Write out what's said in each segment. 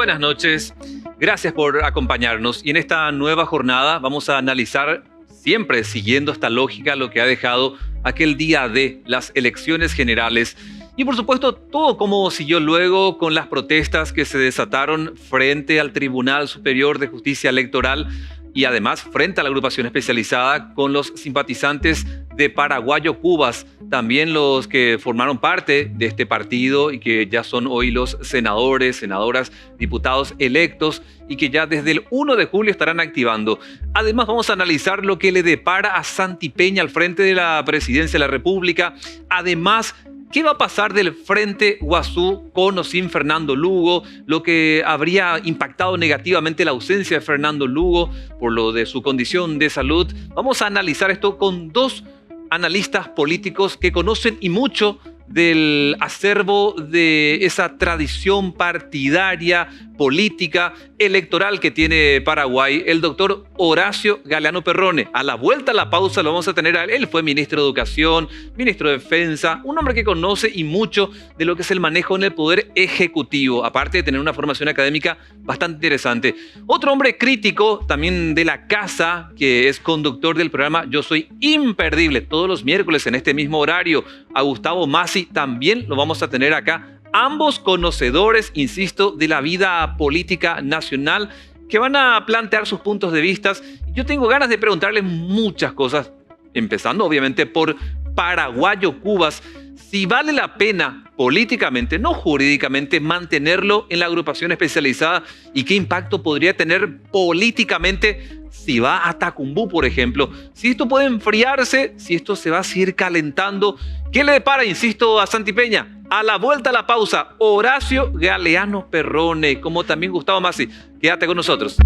buenas noches. Gracias por acompañarnos. Y en esta nueva jornada vamos a analizar, siempre siguiendo esta lógica, lo que ha dejado aquel día de las elecciones generales. Y por supuesto, todo como siguió luego con las protestas que se desataron frente al Tribunal Superior de Justicia Electoral y además frente a la agrupación especializada con los simpatizantes de Paraguayo Cubas, también los que formaron parte de este partido y que ya son hoy los senadores, senadoras, diputados electos y que ya desde el 1 de julio estarán activando. Además vamos a analizar lo que le depara a Santi Peña al frente de la presidencia de la República. Además, ¿qué va a pasar del Frente Guazú con o sin Fernando Lugo? Lo que habría impactado negativamente la ausencia de Fernando Lugo por lo de su condición de salud. Vamos a analizar esto con dos analistas políticos que conocen y mucho del acervo de esa tradición partidaria, política, electoral que tiene Paraguay, el doctor Horacio Galeano Perrone. A la vuelta a la pausa lo vamos a tener a él. Él fue ministro de Educación, ministro de Defensa, un hombre que conoce y mucho de lo que es el manejo en el poder ejecutivo, aparte de tener una formación académica bastante interesante. Otro hombre crítico también de la casa, que es conductor del programa Yo Soy Imperdible, todos los miércoles en este mismo horario, a Gustavo Masi, también lo vamos a tener acá. Ambos conocedores, insisto, de la vida política nacional que van a plantear sus puntos de vista. Yo tengo ganas de preguntarles muchas cosas, empezando obviamente por Paraguayo Cubas, si vale la pena políticamente, no jurídicamente, mantenerlo en la agrupación especializada y qué impacto podría tener políticamente si va a Tacumbú, por ejemplo. Si esto puede enfriarse, si esto se va a seguir calentando. ¿Qué le depara, insisto, a Santi Peña? A la vuelta a la pausa, Horacio Galeano Perrone, como también Gustavo Masi. Quédate con nosotros.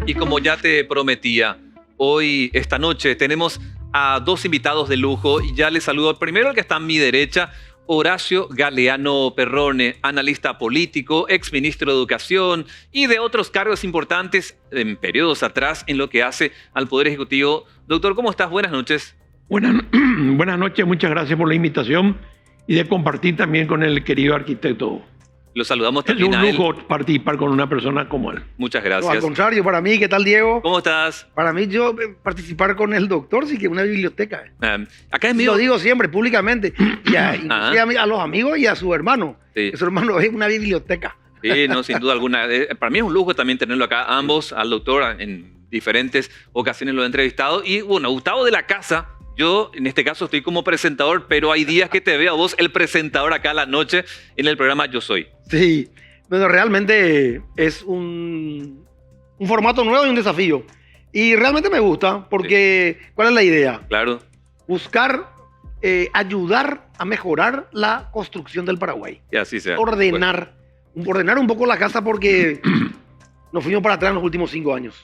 Y como ya te prometía, hoy, esta noche, tenemos a dos invitados de lujo y ya les saludo. Primero, el que está a mi derecha, Horacio Galeano Perrone, analista político, exministro de Educación y de otros cargos importantes en periodos atrás en lo que hace al Poder Ejecutivo. Doctor, ¿cómo estás? Buenas noches. Buenas noches, muchas gracias por la invitación y de compartir también con el querido arquitecto. Lo saludamos también a él. Es un lujo participar con una persona como él. Muchas gracias. No, al contrario, para mí, ¿qué tal, Diego? ¿Cómo estás? Para mí, yo participar con el doctor sí que es una biblioteca. Acá es mío. Lo digo siempre, públicamente. Y a los amigos y a su hermano. Sí. Su hermano es una biblioteca. Sí, no, sin duda alguna. Para mí es un lujo también tenerlo acá, ambos, al doctor, en diferentes ocasiones lo he entrevistado. Y bueno, Gustavo de la casa. Yo, en este caso, estoy como presentador, pero hay días que te veo a vos, el presentador, acá a la noche en el programa Yo Soy. Sí, bueno, realmente es un formato nuevo y un desafío. Y realmente me gusta, porque ¿cuál es la idea? Claro. Buscar ayudar a mejorar la construcción del Paraguay. Y así sea. Ordenar un poco la casa porque nos fuimos para atrás en los últimos 5 años.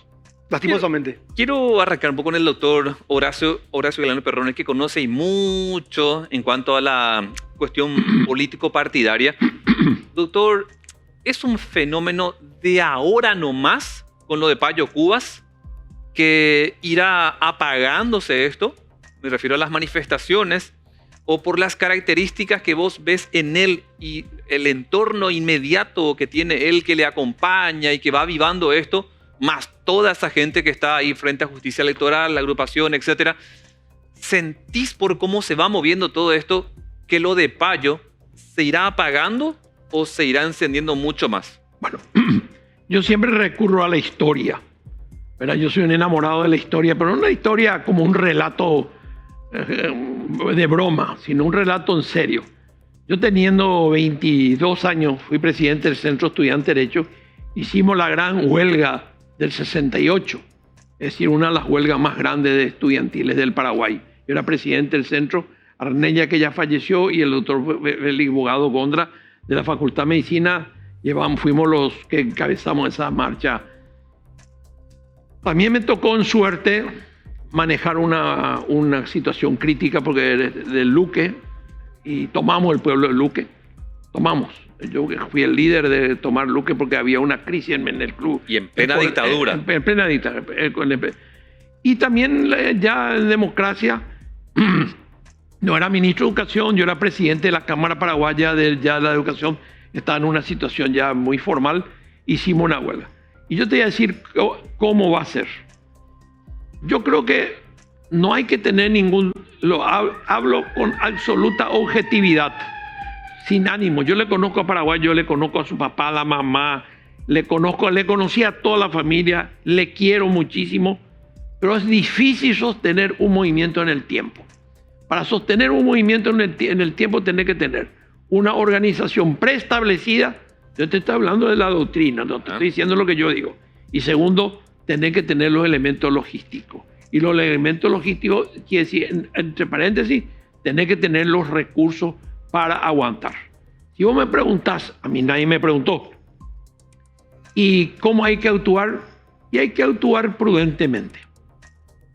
Lastimosamente. Quiero arrancar un poco con el doctor Horacio Galeano Perrone, que conoce y mucho en cuanto a la cuestión político-partidaria. Doctor, ¿es un fenómeno de ahora nomás con lo de Payo Cubas que irá apagándose esto? Me refiero a las manifestaciones o por las características que vos ves en él y el entorno inmediato que tiene él, que le acompaña y que va avivando esto, más toda esa gente que está ahí frente a Justicia Electoral, la agrupación, etcétera. ¿Sentís por cómo se va moviendo todo esto que lo de Payo se irá apagando o se irá encendiendo mucho más? Bueno, yo siempre recurro a la historia. ¿Verdad? Yo soy un enamorado de la historia, pero no una historia como un relato de broma, sino un relato en serio. Yo teniendo 22 años, fui presidente del Centro Estudiante de Derecho, hicimos la gran huelga del 68, es decir, una de las huelgas más grandes de estudiantiles del Paraguay. Yo era presidente del centro, Arneña, que ya falleció, y el doctor Félix Bogado Gondra de la Facultad de Medicina, fuimos los que encabezamos esa marcha. También me tocó en suerte manejar una situación crítica porque del Luque, y tomamos el pueblo de Luque, tomamos. Yo fui el líder de tomar Luque porque había una crisis en el club. Y en plena dictadura. En plena dictadura. Y también ya en democracia, no era ministro de Educación, yo era presidente de la Cámara Paraguaya de la Educación, estaba en una situación ya muy formal, hicimos una huelga. Y yo te voy a decir cómo va a ser. Yo creo que no hay que tener hablo con absoluta objetividad, sin ánimo. Yo le conozco a Paraguay, yo le conozco a su papá, a la mamá, le conocí a toda la familia, le quiero muchísimo, pero es difícil sostener un movimiento en el tiempo. Para sostener un movimiento en el tiempo tenés que tener una organización preestablecida. Yo te estoy hablando de la doctrina, no te estoy diciendo lo que yo digo. Y segundo, tenés que tener los elementos logísticos. Y los elementos logísticos, quiere decir, entre paréntesis, tenés que tener los recursos para aguantar. Si vos me preguntás, a mí nadie me preguntó, ¿y cómo hay que actuar? Y hay que actuar prudentemente.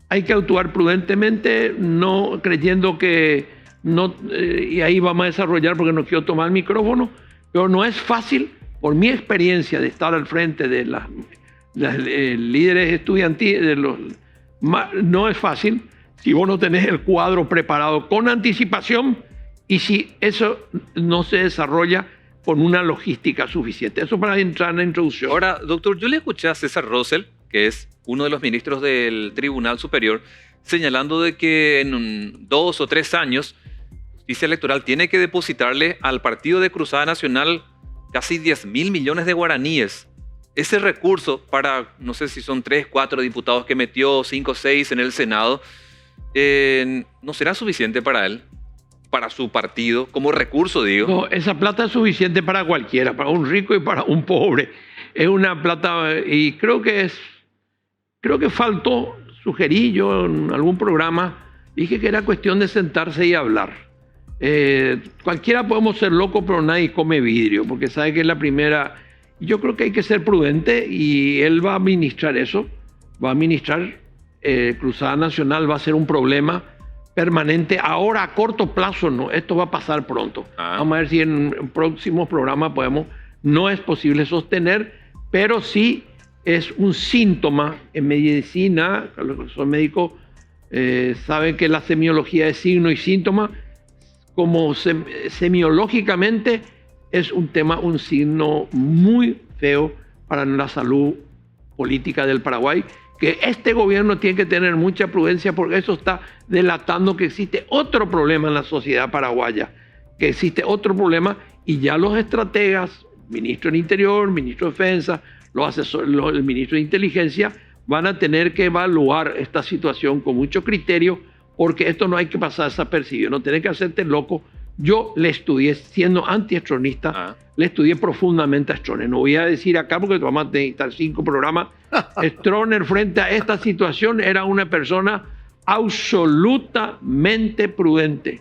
Hay que actuar prudentemente, no creyendo que no, y ahí vamos a desarrollar porque no quiero tomar el micrófono, pero no es fácil, por mi experiencia de estar al frente de las líderes estudiantiles, no es fácil si vos no tenés el cuadro preparado con anticipación y si eso no se desarrolla con una logística suficiente. Eso para entrar en la introducción. Ahora, doctor, yo le escuché a César Rosell, que es uno de los ministros del Tribunal Superior, señalando de que en 2 o 3 años, justicia electoral tiene que depositarle al Partido de Cruzada Nacional casi 10.000 millones de guaraníes. Ese recurso para, no sé si son 3, 4 diputados que metió, 5, 6 en el Senado, ¿no será suficiente para él? Para su partido, como recurso, digo. No, esa plata es suficiente para cualquiera, para un rico y para un pobre. Es una plata, y creo que faltó, sugerí yo en algún programa, dije que era cuestión de sentarse y hablar. Cualquiera podemos ser locos, pero nadie come vidrio, porque sabe que es la primera. Yo creo que hay que ser prudente y él va a administrar eso, va a administrar Cruzada Nacional, va a ser un problema permanente. Ahora a corto plazo no, esto va a pasar pronto. Vamos a ver si en próximos programas no es posible sostener, pero sí es un síntoma en medicina. Los que son médicos saben que la semiología es signo y síntoma. Como semiológicamente es un signo muy feo para la salud política del Paraguay, que este gobierno tiene que tener mucha prudencia porque eso está delatando que existe otro problema en la sociedad paraguaya, que existe otro problema y ya los estrategas, ministro del Interior, ministro de Defensa, el ministro de Inteligencia, van a tener que evaluar esta situación con mucho criterio porque esto no hay que pasar desapercibido, no tenés que hacerte loco. Yo le estudié, siendo anti-Stronista, le estudié profundamente a Stroessner. No voy a decir acá porque vamos a necesitar 5 programas. Stroessner frente a esta situación era una persona absolutamente prudente.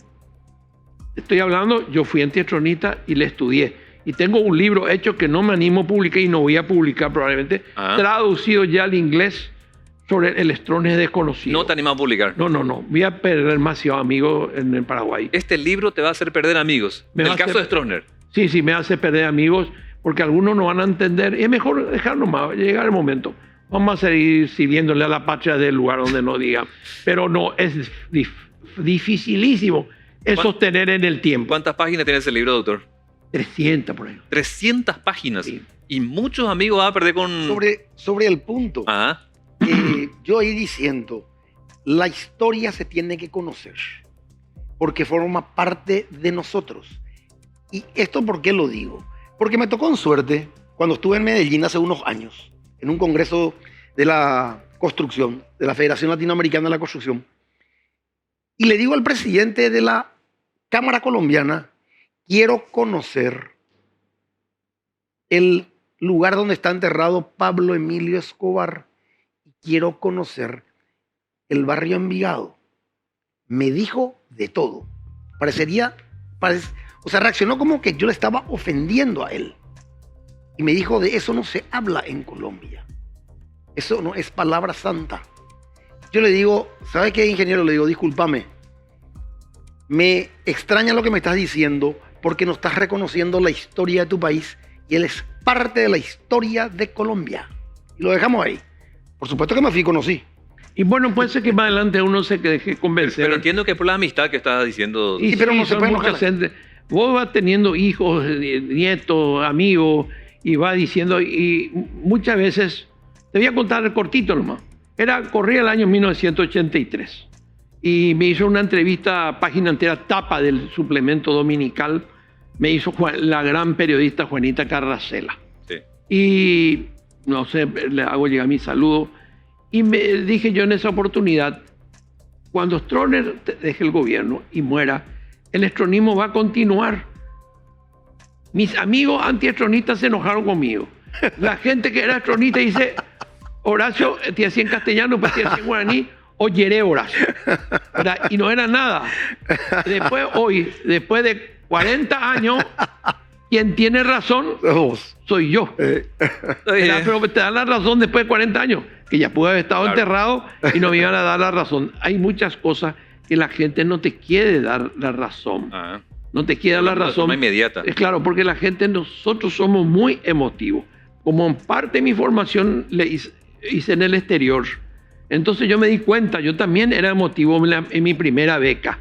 Estoy hablando, yo fui anti-Stronista y le estudié. Y tengo un libro hecho que no me animo a publicar y no voy a publicar probablemente, traducido ya al inglés sobre el Stroessner desconocido. ¿No te animas a publicar? No. Voy a perder demasiados amigos en el Paraguay. Este libro te va a hacer perder amigos. En el caso de Stroessner. Sí, me hace perder amigos porque algunos no van a entender. Es mejor dejar nomás, llegar el momento. Vamos a seguir sirviéndole a la patria del lugar donde no digan. Pero no, es dificilísimo sostener en el tiempo. ¿Cuántas páginas tiene ese libro, doctor? 300 por ahí. 300 páginas. Sí. Y muchos amigos van a perder con... Sobre el punto. Yo ahí diciendo, la historia se tiene que conocer porque forma parte de nosotros. ¿Y esto por qué lo digo? Porque me tocó en suerte cuando estuve en Medellín hace unos años, en un congreso de la construcción, de la Federación Latinoamericana de la Construcción, y le digo al presidente de la Cámara Colombiana, quiero conocer el lugar donde está enterrado Pablo Emilio Escobar. Quiero conocer el barrio Envigado. Me dijo de todo. Reaccionó como que yo le estaba ofendiendo a él. Y me dijo, de eso no se habla en Colombia. Eso no es palabra santa. Yo le digo, ¿sabes qué, ingeniero? Le digo, discúlpame. Me extraña lo que me estás diciendo, porque no estás reconociendo la historia de tu país y él es parte de la historia de Colombia. Y lo dejamos ahí. Por supuesto que me fui y conocí. Y bueno, puede ser que más adelante uno se deje convencer. Pero entiendo que por la amistad que estás diciendo. Y sí, pero no se puede mucha enojar. gente. Vos vas teniendo hijos, nietos, amigos, y vas diciendo, y muchas veces, te voy a contar cortito nomás. Corría el año 1983 y me hizo una entrevista, página entera, tapa del suplemento dominical, me hizo la gran periodista Juanita Carrasela. Sí. Y no sé, le hago llegar mi saludo. Y me dije yo en esa oportunidad, cuando Stroessner deje el gobierno y muera, el estronismo va a continuar. Mis amigos antiestronistas se enojaron conmigo. La gente que era estronista dice, Horacio, te hacía en castellano, pues te hacía en guaraní, oyeré Horacio. ¿Verdad? Y no era nada. Después, hoy, después de 40 años, quien tiene razón soy yo. Pero te dan la razón después de 40 años, que ya pude haber estado enterrado y no me iban a dar la razón. Hay muchas cosas que la gente no te quiere dar la razón. No te quiere dar la razón. Inmediata. Es claro, porque la gente, nosotros somos muy emotivos. Como en parte de mi formación le hice en el exterior. Entonces yo me di cuenta, yo también era emotivo en mi primera beca.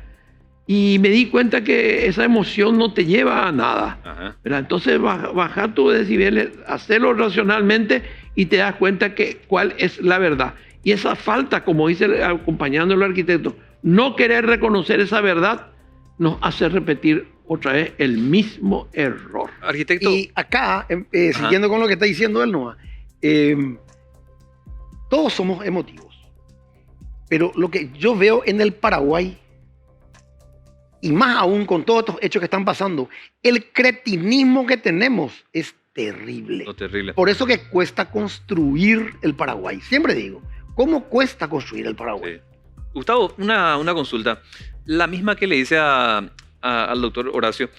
Y me di cuenta que esa emoción no te lleva a nada. Entonces baja tus decibeles, hacerlo racionalmente y te das cuenta que cuál es la verdad. Y esa falta, como dice acompañando al arquitecto, no querer reconocer esa verdad nos hace repetir otra vez el mismo error. Arquitecto. Y acá, siguiendo con lo que está diciendo él, Noah, todos somos emotivos. Pero lo que yo veo en el Paraguay, y más aún con todos estos hechos que están pasando, el cretinismo que tenemos es terrible. Terrible. Por eso que cuesta construir el Paraguay. Siempre digo, ¿cómo cuesta construir el Paraguay? Sí. Gustavo, una consulta. La misma que le hice al doctor Horacio.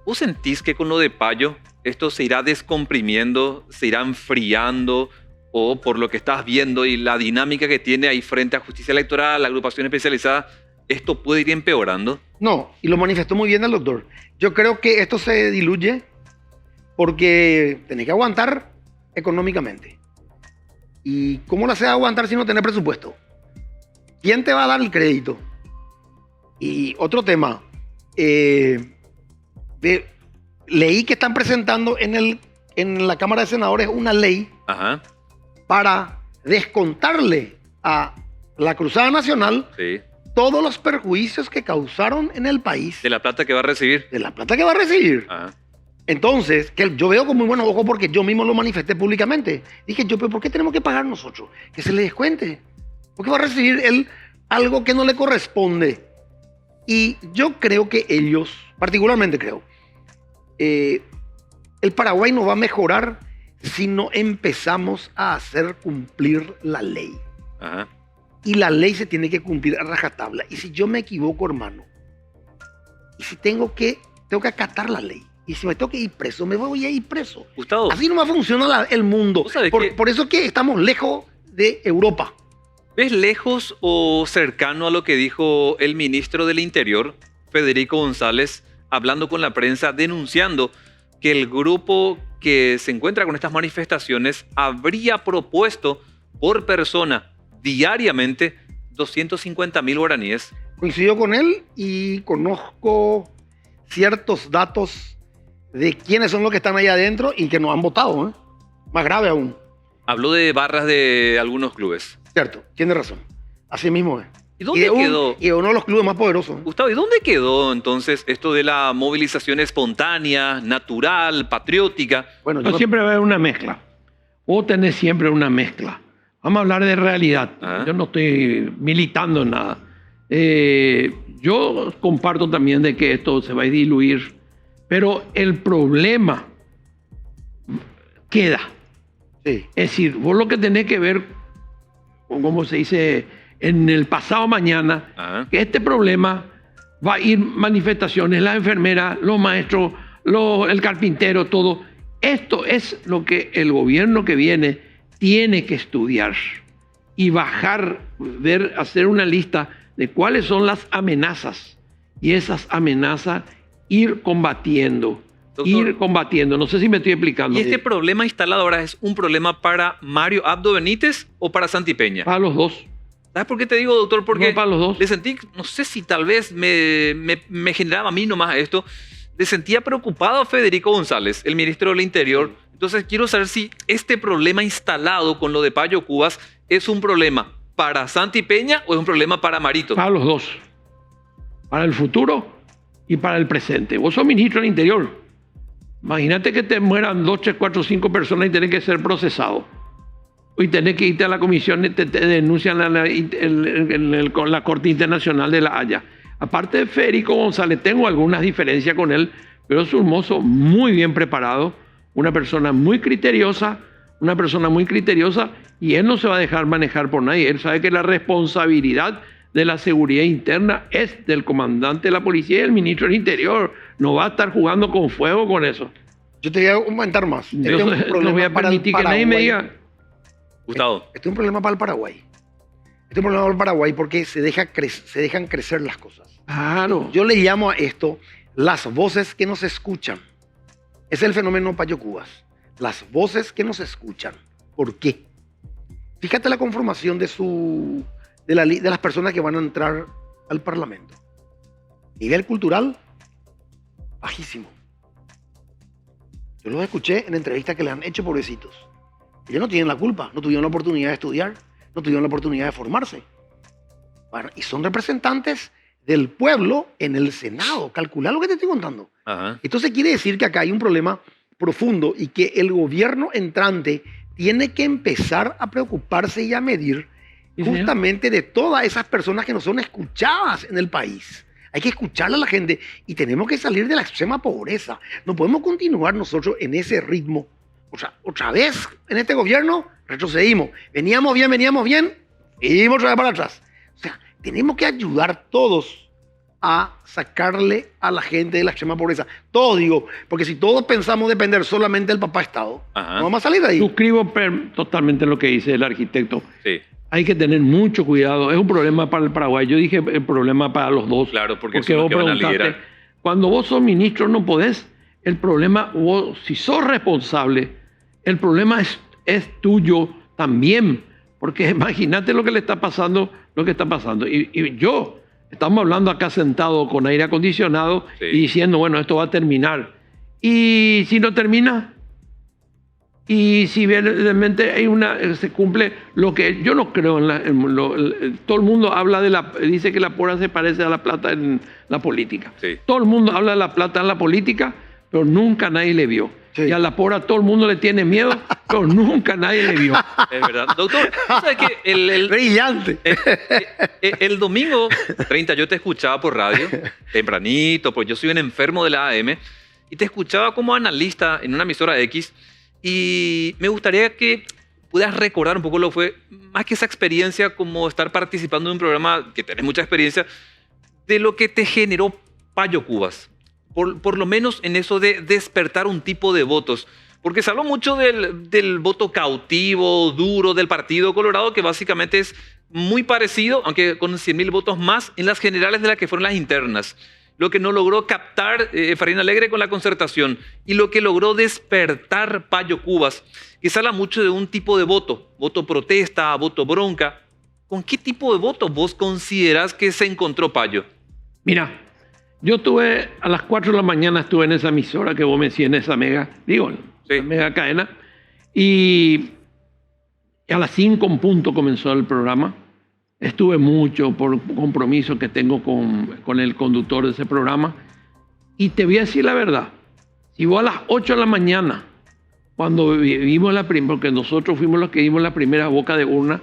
¿Vos sentís que con lo de Payo esto se irá descomprimiendo, se irá enfriando? O por lo que estás viendo y la dinámica que tiene ahí frente a justicia electoral, la agrupación especializada, ¿esto puede ir empeorando? No, y lo manifestó muy bien el doctor. Yo creo que esto se diluye porque tenés que aguantar económicamente. ¿Y cómo lo haces aguantar si no tenés presupuesto? ¿Quién te va a dar el crédito? Y otro tema, leí que están presentando en la Cámara de Senadores una ley para descontarle a la Cruzada Nacional todos los perjuicios que causaron en el país. De la plata que va a recibir. De la plata que va a recibir. Entonces, que yo veo con muy buenos ojos porque yo mismo lo manifesté públicamente. Dije yo, pero ¿por qué tenemos que pagar nosotros? Que se le descuente. ¿Por qué va a recibir él algo que no le corresponde? Y yo creo que ellos, particularmente creo, el Paraguay no va a mejorar si no empezamos a hacer cumplir la ley. Y la ley se tiene que cumplir a rajatabla. Y si yo me equivoco, hermano, y si tengo que acatar la ley, y si me tengo que ir preso, me voy a ir preso. Gustavo, así no va a funcionar el mundo. Por eso que estamos lejos de Europa. ¿Ves lejos o cercano a lo que dijo el ministro del Interior, Federico González, hablando con la prensa, denunciando que el grupo que se encuentra con estas manifestaciones habría propuesto por persona diariamente 250.000 guaraníes? Coincido con él y conozco ciertos datos de quiénes son los que están ahí adentro y que no han votado, ¿eh? Más grave aún. Habló de barras de algunos clubes. Cierto, tiene razón. Así mismo es. ¿Y dónde quedó? Y uno de los clubes más poderosos. Gustavo, ¿y dónde quedó entonces esto de la movilización espontánea, natural, patriótica? Bueno, siempre va a haber una mezcla. O tenés siempre una mezcla. Vamos a hablar de realidad. Yo no estoy militando en nada. Yo comparto también de que esto se va a diluir, pero el problema queda. Sí. Es decir, vos lo que tenés que ver, como se dice, en el pasado mañana, que este problema va a ir manifestaciones, las enfermeras, los maestros, el carpintero, todo. Esto es lo que el gobierno que viene tiene que estudiar y bajar, hacer una lista de cuáles son las amenazas. Y esas amenazas ir combatiendo. Doctor, ir combatiendo. No sé si me estoy explicando. ¿Y este problema instalado ahora es un problema para Mario Abdo Benítez o para Santi Peña? Para los dos. ¿Sabes por qué te digo, doctor? Porque No, para los dos. le sentí, no sé si tal vez me generaba a mí nomás esto, le sentía preocupado a Federico González, el ministro del Interior. Entonces quiero saber si este problema instalado con lo de Payo Cubas es un problema para Santi Peña o es un problema para Marito. Para los dos. Para el futuro y para el presente. Vos sos ministro del Interior. Imagínate que te mueran 2, 3, 4, 5 personas y tenés que ser procesado. Y tenés que irte a la comisión y te denuncian con la Corte Internacional de La Haya. Aparte de Federico González, tengo algunas diferencias con él, pero es un mozo muy bien preparado, una persona muy criteriosa, y él no se va a dejar manejar por nadie. Él sabe que la responsabilidad de la seguridad interna es del comandante de la policía y el ministro del Interior. No va a estar jugando con fuego con eso. Yo te voy a comentar más. Yo no voy a permitir que nadie me diga... Gustavo. Este es un problema para el Paraguay. Este es un problema para el Paraguay porque se dejan crecer las cosas. Claro. Yo le llamo a esto las voces que nos escuchan. Es el fenómeno Payo Cubas. Las voces que nos escuchan. ¿Por qué? Fíjate la conformación de las personas que van a entrar al Parlamento. Nivel cultural, bajísimo. Yo los escuché en entrevistas que le han hecho, pobrecitos. Ellos no tienen la culpa, no tuvieron la oportunidad de estudiar, no tuvieron la oportunidad de formarse. Bueno, y son representantes del pueblo en el Senado. Calcula lo que te estoy contando. Ajá. Entonces quiere decir que acá hay un problema profundo y que el gobierno entrante tiene que empezar a preocuparse y a medir justamente de todas esas personas que no son escuchadas en el país. Hay que escucharle a la gente y tenemos que salir de la extrema pobreza. No podemos continuar nosotros en ese ritmo. O sea, otra vez en este gobierno retrocedimos. Veníamos bien, y otra vez para atrás. O sea, tenemos que ayudar todos a sacarle a la gente de la extrema pobreza. Todos, digo, porque si todos pensamos depender solamente del papá Estado, Ajá. no vamos a salir de ahí. Suscribo totalmente lo que dice el arquitecto. Sí. Hay que tener mucho cuidado. Es un problema para el Paraguay. Yo dije el problema para los dos. Claro, porque Porque son los vos que van a preguntaste, liderar. cuando vos sos ministro no podés. El problema, vos, si sos responsable, el problema es tuyo también. Porque imagínate lo que le está pasando, lo que está pasando. Y yo, estamos hablando acá sentado con aire acondicionado Sí. y diciendo, bueno, esto va a terminar. Y si no termina, y si realmente se cumple lo que yo no creo todo el mundo habla dice que la pora se parece a la plata en la política. Sí. Todo el mundo habla de la plata en la política, pero nunca nadie le vio. Sí. Y a la pora todo el mundo le tiene miedo, pero nunca nadie le vio. Es verdad. Doctor, ¿sabes qué? Brillante. El domingo 30 yo te escuchaba por radio, tempranito, pues yo soy un enfermo de la AM, y te escuchaba como analista en una emisora X, y me gustaría que puedas recordar un poco lo que fue, más que esa experiencia, como estar participando en un programa que tenés mucha experiencia, de lo que te generó Payo Cubas. Por lo menos en eso de despertar un tipo de votos. Porque se habló mucho del voto cautivo, duro del Partido Colorado, que básicamente es muy parecido, aunque con 100.000 votos más, en las generales de las que fueron las internas. Lo que no logró captar Efraín Alegre con la Concertación y lo que logró despertar Payo Cubas, que se habla mucho de un tipo de voto protesta, voto bronca. ¿Con qué tipo de voto vos considerás que se encontró Payo? Mira, yo estuve a las 4 de la mañana, estuve en esa emisora que vos me decís, en esa mega cadena, y a las 5 en punto comenzó el programa. Estuve mucho por compromiso que tengo con el conductor de ese programa. Y te voy a decir la verdad, si vos a las 8 de la mañana, cuando vimos porque nosotros fuimos los que dimos la primera boca de urna,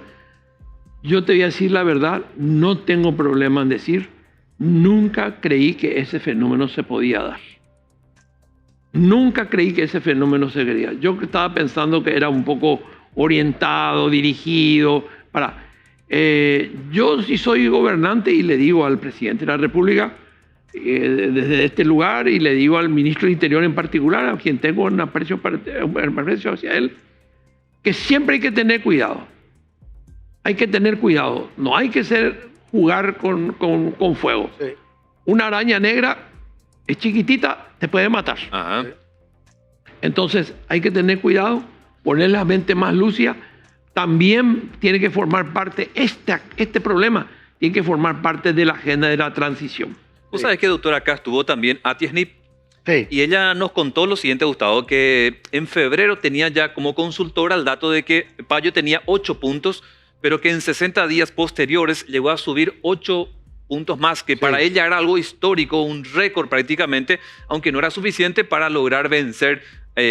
yo te voy a decir la verdad, no tengo problema en decir, nunca creí que ese fenómeno se podía dar. Nunca creí que ese fenómeno se quería. Yo estaba pensando que era un poco orientado, dirigido, yo sí soy gobernante y le digo al presidente de la República, desde este lugar, y le digo al ministro del Interior en particular, a quien tengo un aprecio hacia él, que siempre hay que tener cuidado. Hay que tener cuidado. No hay que jugar con fuego. Sí. Una araña negra es chiquitita, te puede matar. Ajá. Entonces hay que tener cuidado, poner la mente más lúcida. También tiene que formar parte, este problema tiene que formar parte de la agenda de la transición. Vos sabés que, doctor, acá estuvo también Ati Snip. Sí. Y ella nos contó lo siguiente, Gustavo, que en febrero tenía ya como consultora el dato de que Payo tenía 8 puntos, pero que en 60 días posteriores llegó a subir 8 puntos más, que para ella era algo histórico, un récord prácticamente, aunque no era suficiente para lograr vencer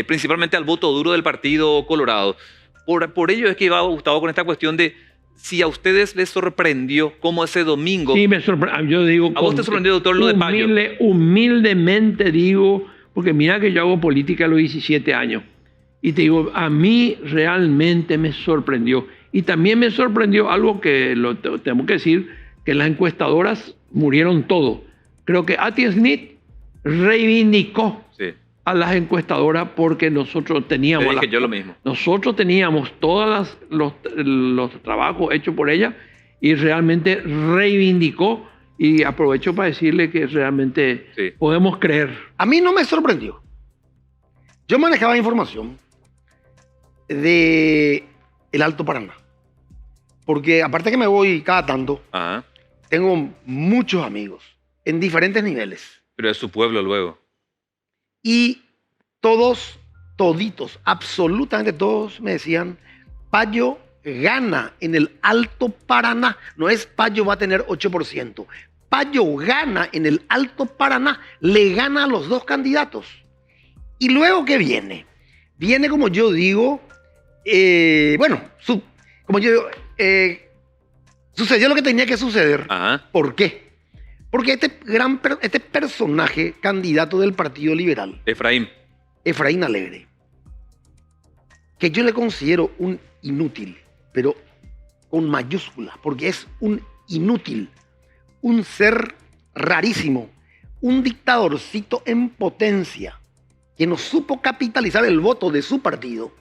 principalmente al voto duro del Partido Colorado. Por ello es que iba, Gustavo, con esta cuestión de si a ustedes les sorprendió cómo ese domingo... Sí, me sorprendió. Yo digo... ¿A vos te sorprendió, doctor, lo de Payo? Humildemente digo, porque mira que yo hago política a los 17 años. Y te digo, a mí realmente me sorprendió. Y también me sorprendió algo que tengo que decir, que las encuestadoras murieron todo. Creo que Ati Snip reivindicó a las encuestadoras porque nosotros teníamos... Yo lo mismo. Nosotros teníamos todos los trabajos hechos por ella y realmente reivindicó, y aprovecho para decirle que realmente podemos creer. A mí no me sorprendió. Yo manejaba información de el Alto Paraná. Porque aparte que me voy cada tanto, tengo muchos amigos en diferentes niveles. Pero es su pueblo luego. Y todos, toditos, absolutamente todos me decían, Payo gana en el Alto Paraná. No es Payo va a tener 8%. Payo gana en el Alto Paraná. Le gana a los dos candidatos. Y luego, ¿qué viene? Viene, como yo digo, sucedió lo que tenía que suceder. ¿Por qué? Porque este personaje candidato del Partido Liberal, Efraín Alegre, que yo le considero un inútil, pero con mayúsculas, porque es un inútil, un ser rarísimo, un dictadorcito en potencia, que no supo capitalizar el voto de su partido.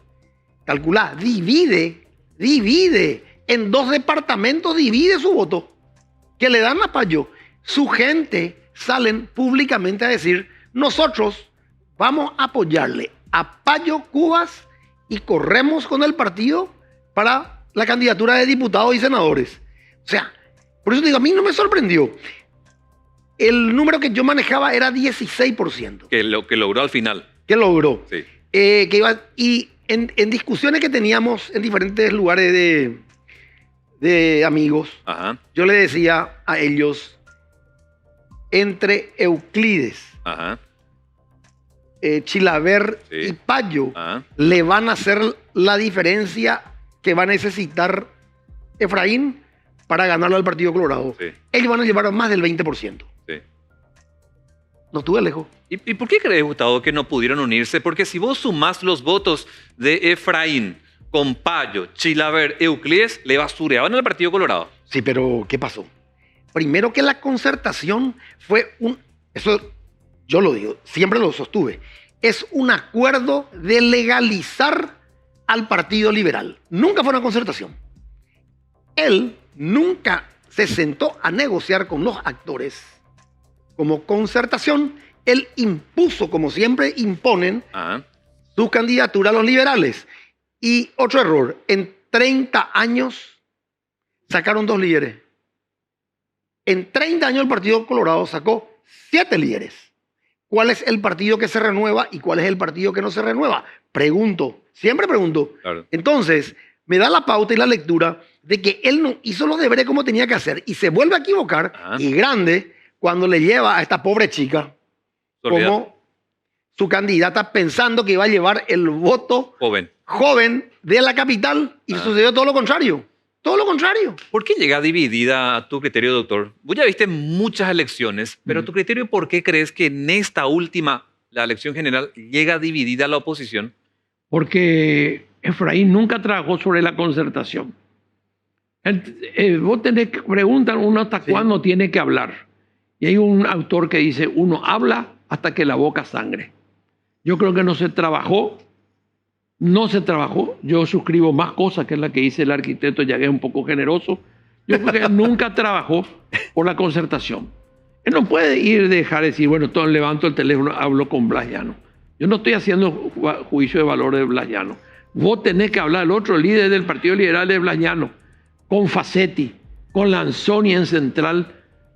Calculá, divide en 2 departamentos, divide su voto, que le dan a Payo. Su gente salen públicamente a decir, nosotros vamos a apoyarle a Payo Cubas y corremos con el partido para la candidatura de diputados y senadores. O sea, por eso digo, a mí no me sorprendió. El número que yo manejaba era 16%. Que logró al final. Que logró. Sí. Y en discusiones que teníamos en diferentes lugares de amigos, yo le decía a ellos, entre Euclides, Chilaver y Payo, le van a hacer la diferencia que va a necesitar Efraín para ganarlo al Partido Colorado. Ellos van a llevar más del 20%. No estuve lejos. ¿Y por qué crees, Gustavo, que no pudieron unirse? Porque si vos sumás los votos de Efraín con Payo, Chilaver, Euclides, le basureaban al Partido Colorado. Sí, pero ¿qué pasó? Primero que la concertación fue eso yo lo digo, siempre lo sostuve, es un acuerdo de legalizar al Partido Liberal. Nunca fue una concertación. Él nunca se sentó a negociar con los actores como concertación. Él impuso, como siempre imponen, su candidatura a los liberales. Y otro error, en 30 años sacaron 2 líderes. En 30 años el Partido Colorado sacó 7 líderes. ¿Cuál es el partido que se renueva y cuál es el partido que no se renueva? Pregunto, siempre pregunto. Claro. Entonces, me da la pauta y la lectura de que él no hizo los deberes como tenía que hacer y se vuelve a equivocar, y grande, cuando le lleva a esta pobre chica como su candidata, pensando que iba a llevar el voto joven de la capital, y sucedió todo lo contrario. Todo lo contrario. ¿Por qué llega dividida a tu criterio, doctor? Vos ya viste muchas elecciones, pero tu criterio, ¿por qué crees que en esta última, la elección general, llega dividida la oposición? Porque Efraín nunca trabajó sobre la concertación. Vos tenés que preguntar uno hasta cuándo tiene que hablar. Y hay un autor que dice, uno habla hasta que la boca sangre. Yo creo que no se trabajó. Yo suscribo más cosas que la que dice el arquitecto, ya que es un poco generoso. Yo creo que nunca trabajó por la concertación. Él no puede dejar de decir, bueno, entonces levanto el teléfono, hablo con Blas Llano. Yo no estoy haciendo juicio de valor de Blas Llano. Vos tenés que hablar, el otro líder del Partido Liberal de Blas Llano, con Facetti, con Lanzoni en Central,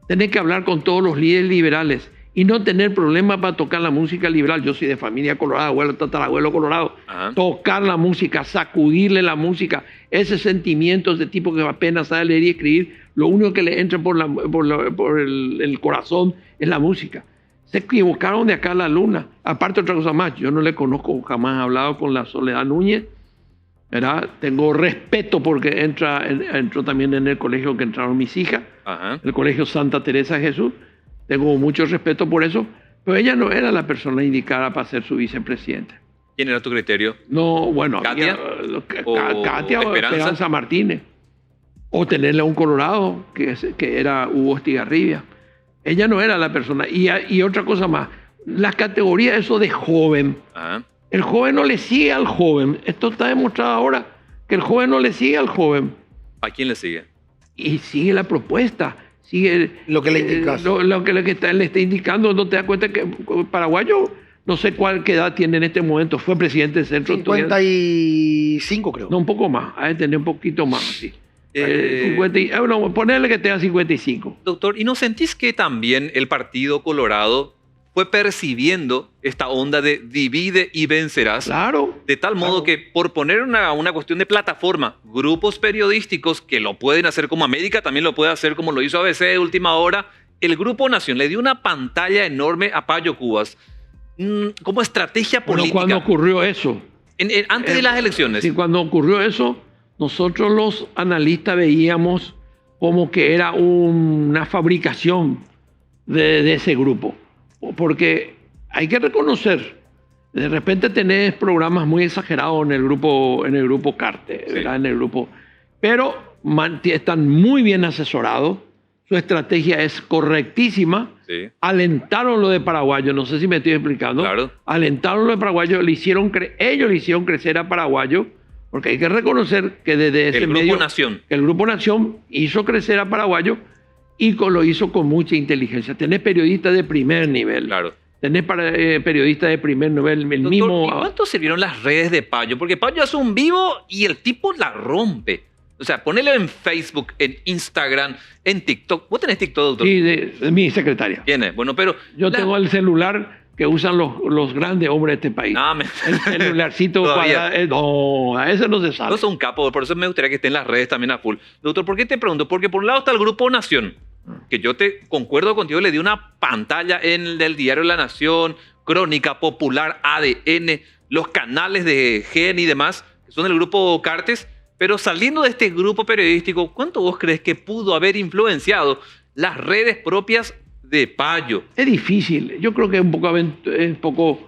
tenés que hablar con todos los líderes liberales y no tener problemas para tocar la música liberal. Yo soy de familia colorada, abuelo, tatarabuelo colorado. Ajá. Tocar la música, sacudirle la música, ese sentimiento de tipo que apenas sabe leer y escribir, lo único que le entra por el corazón es la música. Se equivocaron de acá a la luna. Aparte, otra cosa más, yo no le conozco, jamás he hablado con la Soledad Núñez, ¿verdad? Tengo respeto porque entró también en el colegio que entraron mis hijas, ajá, el colegio Santa Teresa de Jesús. Tengo mucho respeto por eso, pero ella no era la persona indicada para ser su vicepresidente. ¿Quién era tu criterio? No, bueno, ¿Katia? Katia o Esperanza Martínez. O tenerle a un colorado, que era Hugo Estigarribia. Ella no era la persona. Y otra cosa más, las categorías, eso de joven. Ajá. El joven no le sigue al joven. Esto está demostrado ahora, que el joven no le sigue al joven. ¿A quién le sigue? Y sigue la propuesta. Sigue lo que le indica. Lo que le está indicando. No te das cuenta que el paraguayo, no sé qué edad tiene en este momento, fue presidente del centro. 55 creo. No, un poco más. Hay que tener un poquito más, sí. Bueno, ponerle que tenga 55. Doctor, ¿y no sentís que también el Partido Colorado fue percibiendo esta onda de divide y vencerás? Claro. De tal modo que, por poner una cuestión de plataforma, grupos periodísticos que lo pueden hacer como América, también lo puede hacer como lo hizo ABC de última hora, el Grupo Nación le dio una pantalla enorme a Payo Cubas como estrategia política. Bueno, ¿cuándo ocurrió eso? Antes de las elecciones. Sí, cuando ocurrió eso, nosotros los analistas veíamos como que era una fabricación de ese grupo. Porque hay que reconocer, de repente tenés programas muy exagerados en el grupo Carte, sí, ¿verdad? En el grupo, pero están muy bien asesorados, su estrategia es correctísima, sí, alentaron lo de Paraguayo, no sé si me estoy explicando, claro, alentaron lo de Paraguayo, ellos le hicieron crecer a Paraguayo, porque hay que reconocer que desde ese medio, el Grupo Nación hizo crecer a Paraguayo y lo hizo con mucha inteligencia. Tenés periodistas de primer nivel. Claro. Tenés periodistas de primer nivel. Doctor, mismo. ¿Y cuánto sirvieron las redes de Payo? Porque Payo hace un vivo y el tipo la rompe. O sea, ponelo en Facebook, en Instagram, en TikTok. ¿Vos tenés TikTok, doctor? Sí, de mi secretaria. ¿Quién es? Bueno, pero... Yo tengo el celular que usan los grandes hombres de este país. El celularcito cuadrado. No, a ese no se sabe. No son un capo, por eso me gustaría que estén las redes también a full. Doctor, ¿por qué te pregunto? Porque por un lado está el Grupo Nación, que yo te concuerdo contigo, le di una pantalla en el diario La Nación, Crónica Popular, ADN, los canales de GEN y demás, que son el Grupo Cartes, pero saliendo de este grupo periodístico, ¿cuánto vos crees que pudo haber influenciado las redes propias de Payo? Es difícil. Yo creo que es un poco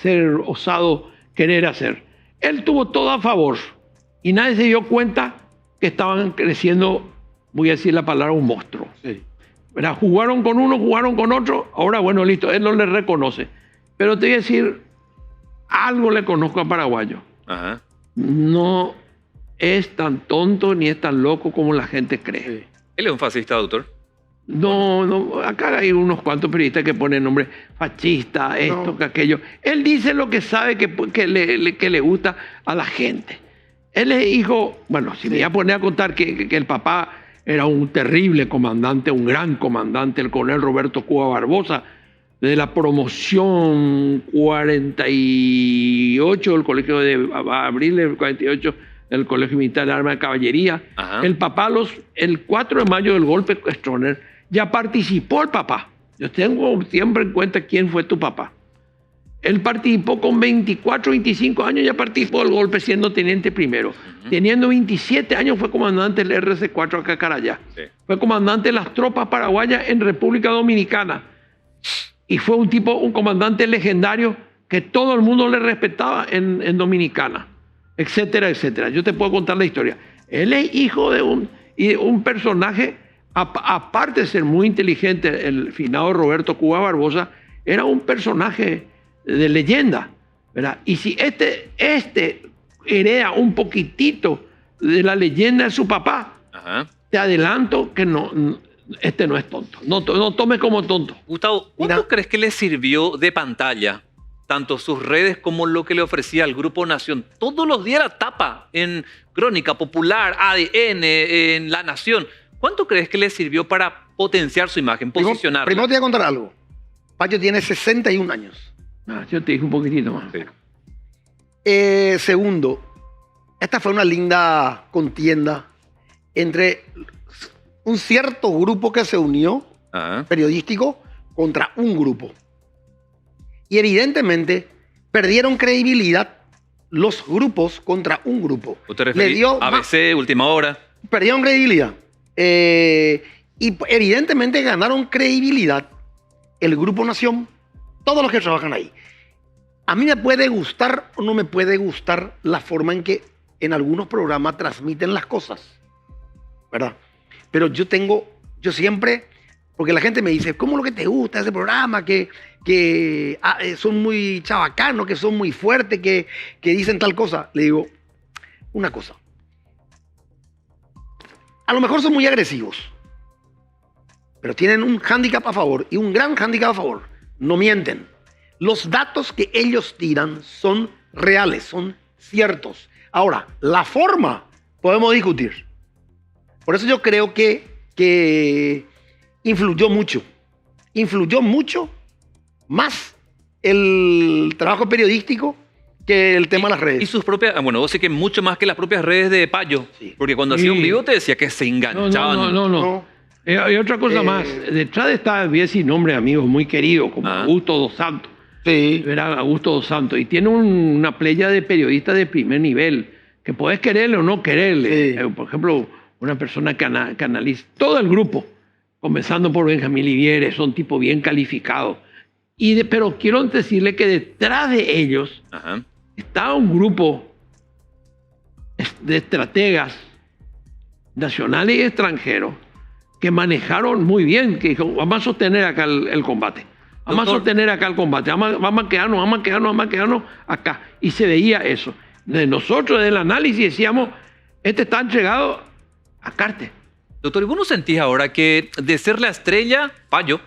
ser osado querer hacer. Él tuvo todo a favor y nadie se dio cuenta que estaban creciendo, voy a decir la palabra, un monstruo. Sí. ¿Verdad? Jugaron con uno, jugaron con otro. Ahora, bueno, listo, él no le reconoce. Pero te voy a decir, algo le conozco a Paraguayo. Ajá. No es tan tonto ni es tan loco como la gente cree. Sí. ¿Él es un fascista, doctor? No, acá hay unos cuantos periodistas que ponen nombre fascista, esto, que aquello. Él dice lo que sabe que le gusta a la gente. Él es hijo, bueno, si me voy a poner a contar que el papá era un terrible comandante, un gran comandante, el coronel Roberto Cuba Barbosa, de la promoción 48 del Colegio de Abril, el 48 del Colegio Militar de Armas de Caballería. Ajá. El papá, el 4 de mayo del golpe Stroessner, ya participó el papá. Yo tengo siempre en cuenta quién fue tu papá. Él participó con 24, 25 años, ya participó del golpe siendo teniente primero. Uh-huh. Teniendo 27 años fue comandante del RC4 acá Carayá. Sí. Fue comandante de las tropas paraguayas en República Dominicana. Y fue un comandante legendario que todo el mundo le respetaba en Dominicana, etcétera, etcétera. Yo te puedo contar la historia. Él es hijo de un personaje, aparte de ser muy inteligente, el finado Roberto Cuba Barbosa, era un personaje de leyenda, ¿verdad? Y si este hereda un poquitito de la leyenda de su papá, ajá, te adelanto que no este no es tonto. No tomes como tonto. Gustavo, ¿cuánto crees que le sirvió de pantalla tanto sus redes como lo que le ofrecía al Grupo Nación? Todos los días la tapa en Crónica Popular, ADN, en La Nación. ¿Cuánto crees que le sirvió para potenciar su imagen, posicionarla? Primero te voy a contar algo. Payo tiene 61 años. Yo te dije un poquitito más. Sí. Segundo, esta fue una linda contienda entre un cierto grupo que se unió, periodístico, contra un grupo. Y evidentemente perdieron credibilidad los grupos contra un grupo. ¿Usted te referís a ABC, Última Hora? Perdieron credibilidad. Y evidentemente ganaron credibilidad el Grupo Nación, todos los que trabajan ahí. A mí me puede gustar o no me puede gustar la forma en que en algunos programas transmiten las cosas, ¿verdad? Pero yo siempre, porque la gente me dice, ¿cómo es lo que te gusta ese programa? Que son muy chabacanos, que son muy fuertes, que dicen tal cosa. Le digo, una cosa. A lo mejor son muy agresivos, pero tienen un hándicap a favor y un gran hándicap a favor. No mienten. Los datos que ellos tiran son reales, son ciertos. Ahora, la forma podemos discutir. Por eso yo creo que influyó mucho. Influyó mucho más el trabajo periodístico que el tema de las redes. Y sus propias, bueno, vos sé que mucho más que las propias redes de Payo. Sí. Porque cuando hacía un vivo te decía que se enganchaban. No. Hay otra cosa más. Detrás de esta había sin nombre amigos muy queridos, como Augusto dos Santos. Sí. Era Augusto dos Santos. Y tiene una playa de periodistas de primer nivel, que podés quererle o no quererle. Sí. Por ejemplo, una persona que analiza todo el grupo, comenzando por Benjamín Livieres, son tipos bien calificados. Pero quiero decirle que detrás de ellos estaba un grupo de estrategas nacionales y extranjeros que manejaron muy bien, que dijo, vamos a sostener acá el combate. Vamos a sostener acá el combate, vamos a quedarnos acá. Y se veía eso. Nosotros del análisis decíamos, está entregado a Cartes. Doctor, ¿y vos no sentís ahora que de ser la estrella, Payo,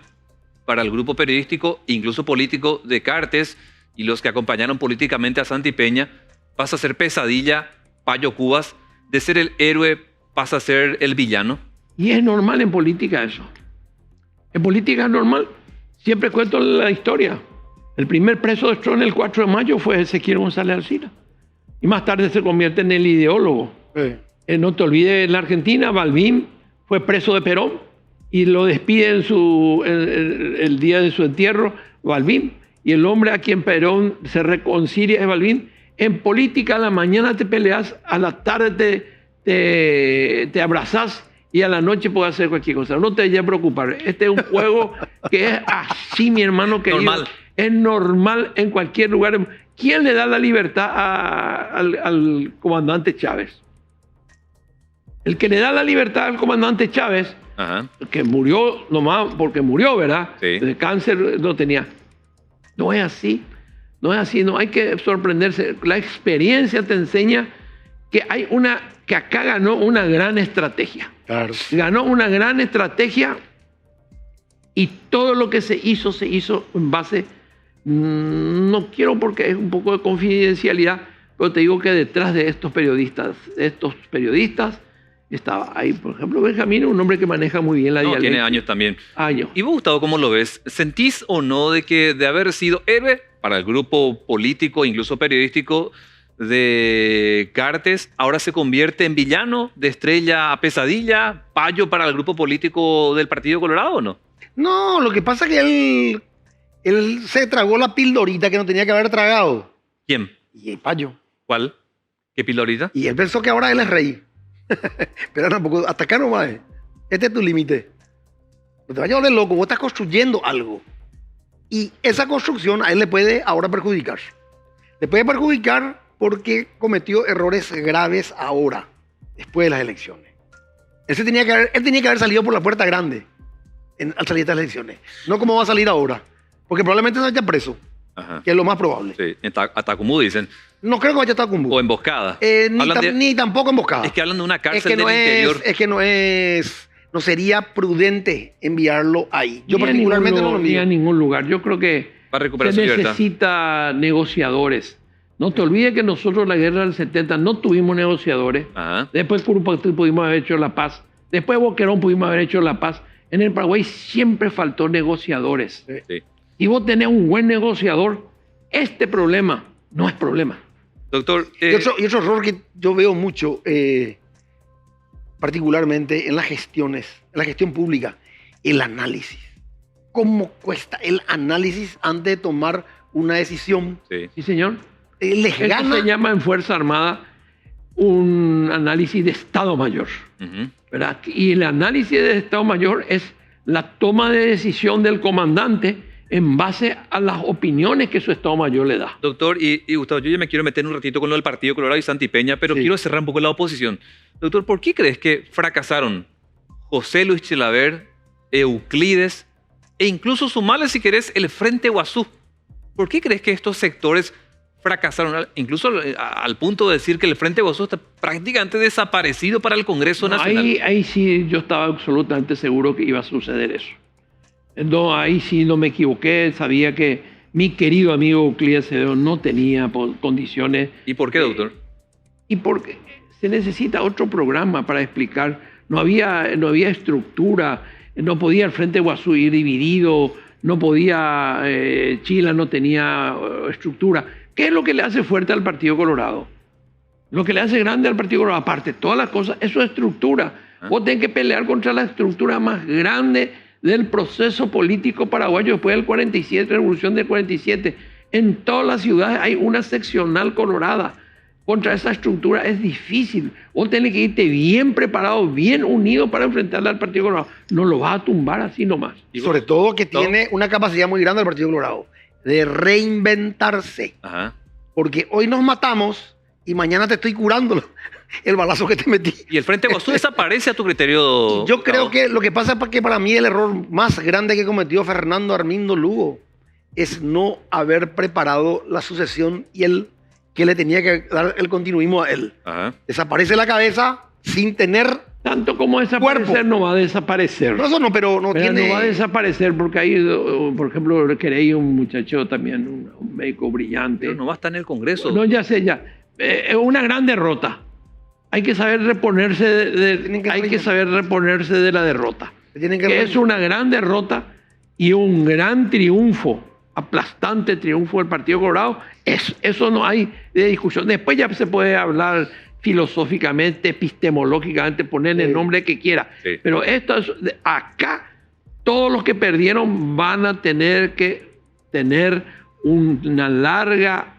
para el grupo periodístico, incluso político de Cartes y los que acompañaron políticamente a Santi Peña, pasa a ser Pesadilla, Payo Cubas, de ser el héroe pasa a ser el villano? Y es normal en política eso. En política es normal. Siempre cuento la historia. El primer preso de Strong el 4 de mayo fue Ezequiel González Alcina. Y más tarde se convierte en el ideólogo. No te olvides, en la Argentina, Balbín fue preso de Perón y lo despide el día de su entierro, Balbín. Y el hombre a quien Perón se reconcilia es Balbín. En política a la mañana te peleas, a la tarde te abrazás y a la noche puedes hacer cualquier cosa. No te vayas a preocupar. Este es un juego que es así, mi hermano querido. Normal. Es normal en cualquier lugar. ¿Quién le da la libertad al comandante Chávez? El que le da la libertad al comandante Chávez, que murió nomás porque murió, ¿verdad? Sí. De cáncer no tenía. No es así. No es así. No hay que sorprenderse. La experiencia te enseña que que acá ganó una gran estrategia. Claro. Ganó una gran estrategia y todo lo que se hizo en base, no quiero porque es un poco de confidencialidad, pero te digo que detrás de estos periodistas estaba ahí, por ejemplo, Benjamín, un hombre que maneja muy bien la dialéctica. Tiene años también. Años. ¿Y vos, Gustavo, cómo lo ves? ¿Sentís o no de haber sido héroe para el grupo político, incluso periodístico, de Cartes, ahora se convierte en villano, de estrella a Pesadilla, Payo para el grupo político del Partido Colorado, o no? No, lo que pasa es que él se tragó la pildorita que no tenía que haber tragado. ¿Quién? Y el Payo. ¿Cuál? ¿Qué pildorita? Y él pensó que ahora él es rey. Pero tampoco, hasta acá no va. Este es tu límite. No te vayas a volver loco, vos estás construyendo algo. Y esa construcción a él le puede ahora perjudicar. Le puede perjudicar porque cometió errores graves ahora, después de las elecciones. Él tenía que haber salido por la puerta grande al salir de estas elecciones. No como va a salir ahora. Porque probablemente se vaya preso, que es lo más probable. Sí, a Tacumú dicen. No creo que vaya a Tacumú. O emboscada. Ni tampoco emboscada. Es que hablan de una cárcel del interior. Es que no es no sería prudente enviarlo ahí. Yo Ni a particularmente no lo ni envío. a ningún lugar. Yo creo que Para recuperar se su libertad. necesita negociadores. No te olvides que nosotros en la guerra del 70 no tuvimos negociadores. Ajá. Después Curupaytí pudimos haber hecho la paz. Después Boquerón pudimos haber hecho la paz. En el Paraguay siempre faltó negociadores. Sí. Si vos tenés un buen negociador, este problema no es problema. Doctor, Y otro error que yo veo mucho, particularmente en las gestiones, en la gestión pública, el análisis. ¿Cómo cuesta el análisis antes de tomar una decisión? sí. ¿Sí, señor? Les Esto gana. se llama en Fuerza Armada un análisis de Estado Mayor. Ujú. ¿Verdad? Y el análisis de Estado Mayor es la toma de decisión del comandante en base a las opiniones que su Estado Mayor le da. Doctor, y Gustavo, yo ya me quiero meter un ratito con lo del Partido Colorado y Santi Peña, pero Sí. quiero cerrar un poco la oposición. Doctor, ¿por qué crees que fracasaron José Luis Chilaver, Euclides e incluso sumarle, si querés, el Frente Guazú? ¿Por qué crees que estos sectores fracasaron, incluso al punto de decir que el Frente Guazú está prácticamente desaparecido para el Congreso Nacional? Ahí sí yo estaba absolutamente seguro que iba a suceder eso. No, ahí sí no me equivoqué, sabía que mi querido amigo Euclides Acevedo no tenía condiciones. ¿Y por qué, doctor? Y porque se necesita otro programa para explicar. No había estructura, no podía el Frente Guazú ir dividido, no podía, Chila no tenía estructura. ¿Qué es lo que le hace fuerte al Partido Colorado? Lo que le hace grande al Partido Colorado, aparte de todas las cosas, es su estructura. Vos tenés que pelear contra la estructura más grande del proceso político paraguayo después del 47, revolución del 47. En todas las ciudades hay una seccional colorada. Contra esa estructura es difícil. Vos tenés que irte bien preparado, bien unido para enfrentarle al Partido Colorado. No lo vas a tumbar así nomás. Y sobre todo que tiene una capacidad muy grande el Partido Colorado de reinventarse. Ajá. Porque hoy nos matamos y mañana te estoy curando el balazo que te metí. ¿Y el Frente Guazú desaparece a tu criterio? Yo creo Gustavo? que lo que pasa es que para mí el error más grande que cometió Fernando Armindo Lugo es no haber preparado la sucesión y el que le tenía que dar el continuismo a él. Ajá. Desaparece la cabeza sin tener... Tanto como desaparecer, Cuerpo. no va a desaparecer. No, eso no, pero no Pero tiene... no va a desaparecer porque hay, por ejemplo, queréis un muchacho también, un médico brillante. Pero no va a estar en el Congreso. No, ya sé, ya. Es una gran derrota. Hay que saber reponerse Tienen que hay que rellenar. saber reponerse de la derrota. tienen que Que es una gran derrota y un gran triunfo, aplastante triunfo del Partido Colorado. Eso no hay de discusión. Después ya se puede hablar filosóficamente, epistemológicamente, ponerle el Sí. nombre que quiera. Sí. Pero acá todos los que perdieron van a tener que tener una larga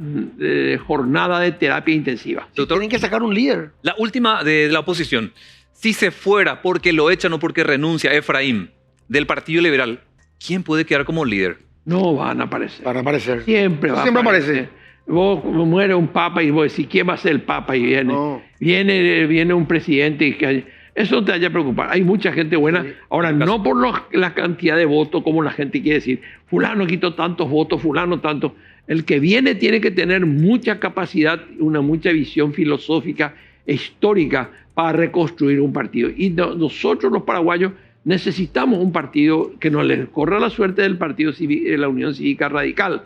jornada de terapia intensiva. Doctor, Tienen que sacar un líder. la última de la oposición. Si se fuera porque lo echan o porque renuncia Efraín del Partido Liberal, ¿quién puede quedar como líder? No van a aparecer. Para aparecer. Siempre va Siempre a aparecer. aparece. Vos muere un papa y vos decís, ¿quién va a ser el papa? Y viene, No. viene un presidente y eso no te vaya a preocupar. Hay mucha gente buena. Sí. Ahora, no por la cantidad de votos como la gente quiere decir. Fulano quitó tantos votos, fulano tantos. El que viene tiene que tener mucha capacidad, mucha visión filosófica e histórica para reconstruir un partido. Y nosotros los paraguayos necesitamos un partido que nos le corra la suerte del partido de la Unión Cívica Radical,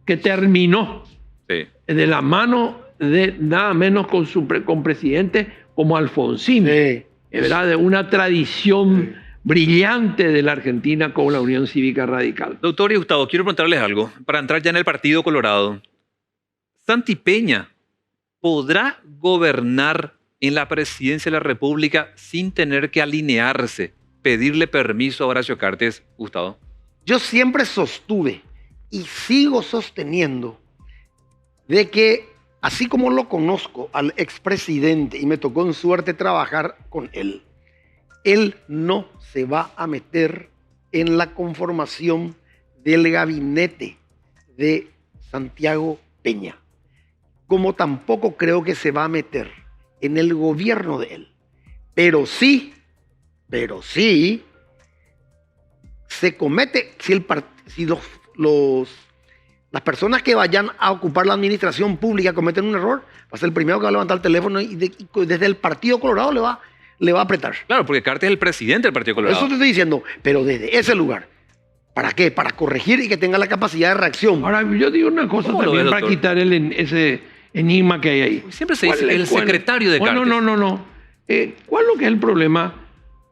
que terminó Sí. de la mano de nada menos con presidente como Alfonsín, Sí. ¿verdad? De una tradición brillante de la Argentina con la Unión Cívica Radical. Doctor y Gustavo, quiero preguntarles algo para entrar ya en el Partido Colorado. ¿Santi Peña podrá gobernar en la presidencia de la República sin tener que alinearse, pedirle permiso a Horacio Cartes, Gustavo? Yo siempre sostuve y sigo sosteniendo de que, así como lo conozco al expresidente y me tocó en suerte trabajar con él no se va a meter en la conformación del gabinete de Santiago Peña, como tampoco creo que se va a meter en el gobierno de él. Pero sí, se comete, si las personas que vayan a ocupar la administración pública cometen un error, va a ser el primero que va a levantar el teléfono y desde el Partido Colorado le va le va a apretar. Claro, porque Cartes es el presidente del Partido Colorado. Eso te estoy diciendo, pero desde ese lugar. ¿Para qué? Para corregir y que tenga la capacidad de reacción. Ahora, yo digo una cosa ¿Cómo lo también ves, para doctor? quitar ese enigma que hay ahí. Siempre se dice el secretario de Cartes. No. ¿Cuál es lo que es el problema?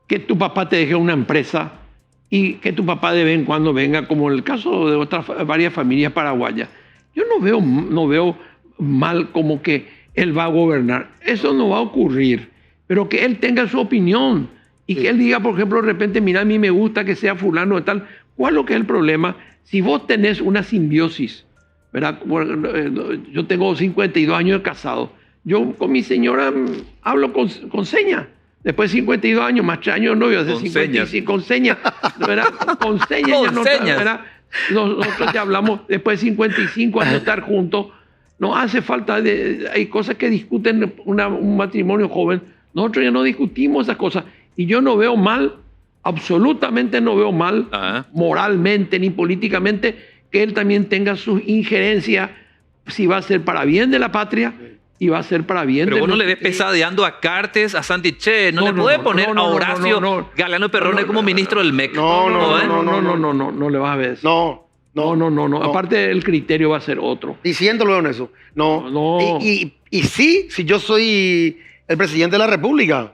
Que tu papá te deje una empresa y que tu papá de vez en cuando venga, como el caso de varias familias paraguayas. Yo no veo mal como que él va a gobernar. Eso no va a ocurrir. Pero que él tenga su opinión y que él diga, por ejemplo, de repente, mira, a mí me gusta que sea fulano de tal. ¿Cuál es lo que es el problema? Si vos tenés una simbiosis, ¿verdad? Yo tengo 52 años de casado. Yo con mi señora hablo con señas. Después de 52 años, más 3 años de novio, hace 55 con señas. ¿Verdad? Con señas. Con señas. ¿verdad? Nosotros ya hablamos después de 55 años de estar juntos. No hace falta, hay cosas que discuten un matrimonio joven. Nosotros ya no discutimos esas cosas. Y yo no veo mal, absolutamente no veo mal, moralmente ni políticamente, que él también tenga su injerencia, si va a ser para bien de la patria y va a ser para bien de... Pero vos no le ves pesadeando a Cartes, a Santiche, no le puede poner a Horacio Galeano Perrone como ministro del MEC. No le vas a ver eso. No. Aparte, el criterio va a ser otro. Diciéndolo en eso. No. Y sí, si yo soy el presidente de la República,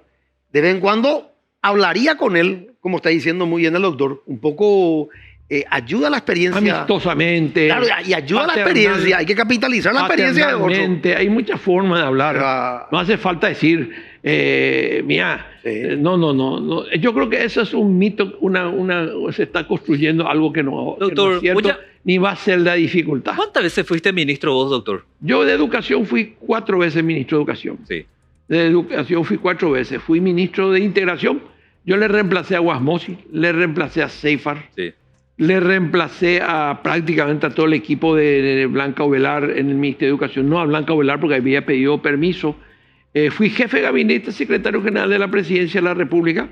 de vez en cuando hablaría con él, como está diciendo muy bien el doctor, un poco ayuda a la experiencia. Amistosamente. Claro, y ayuda a la experiencia. Hay que capitalizar la experiencia de otro. Hay muchas formas de hablar. No hace falta decir, mira, no. Yo creo que eso es un mito, se está construyendo algo que no, doctor, que no es cierto, ni va a ser la dificultad. ¿Cuántas veces fuiste ministro vos, doctor? Yo de educación fui 4 veces ministro de educación. Sí. De educación fui 4 veces. Fui ministro de integración. Yo le reemplacé a Guasmosi, le reemplacé a Seifar. Sí. Le reemplacé prácticamente a todo el equipo de Blanca Ovelar en el Ministerio de Educación. No a Blanca Ovelar porque había pedido permiso. Fui jefe de gabinete, secretario general de la Presidencia de la República.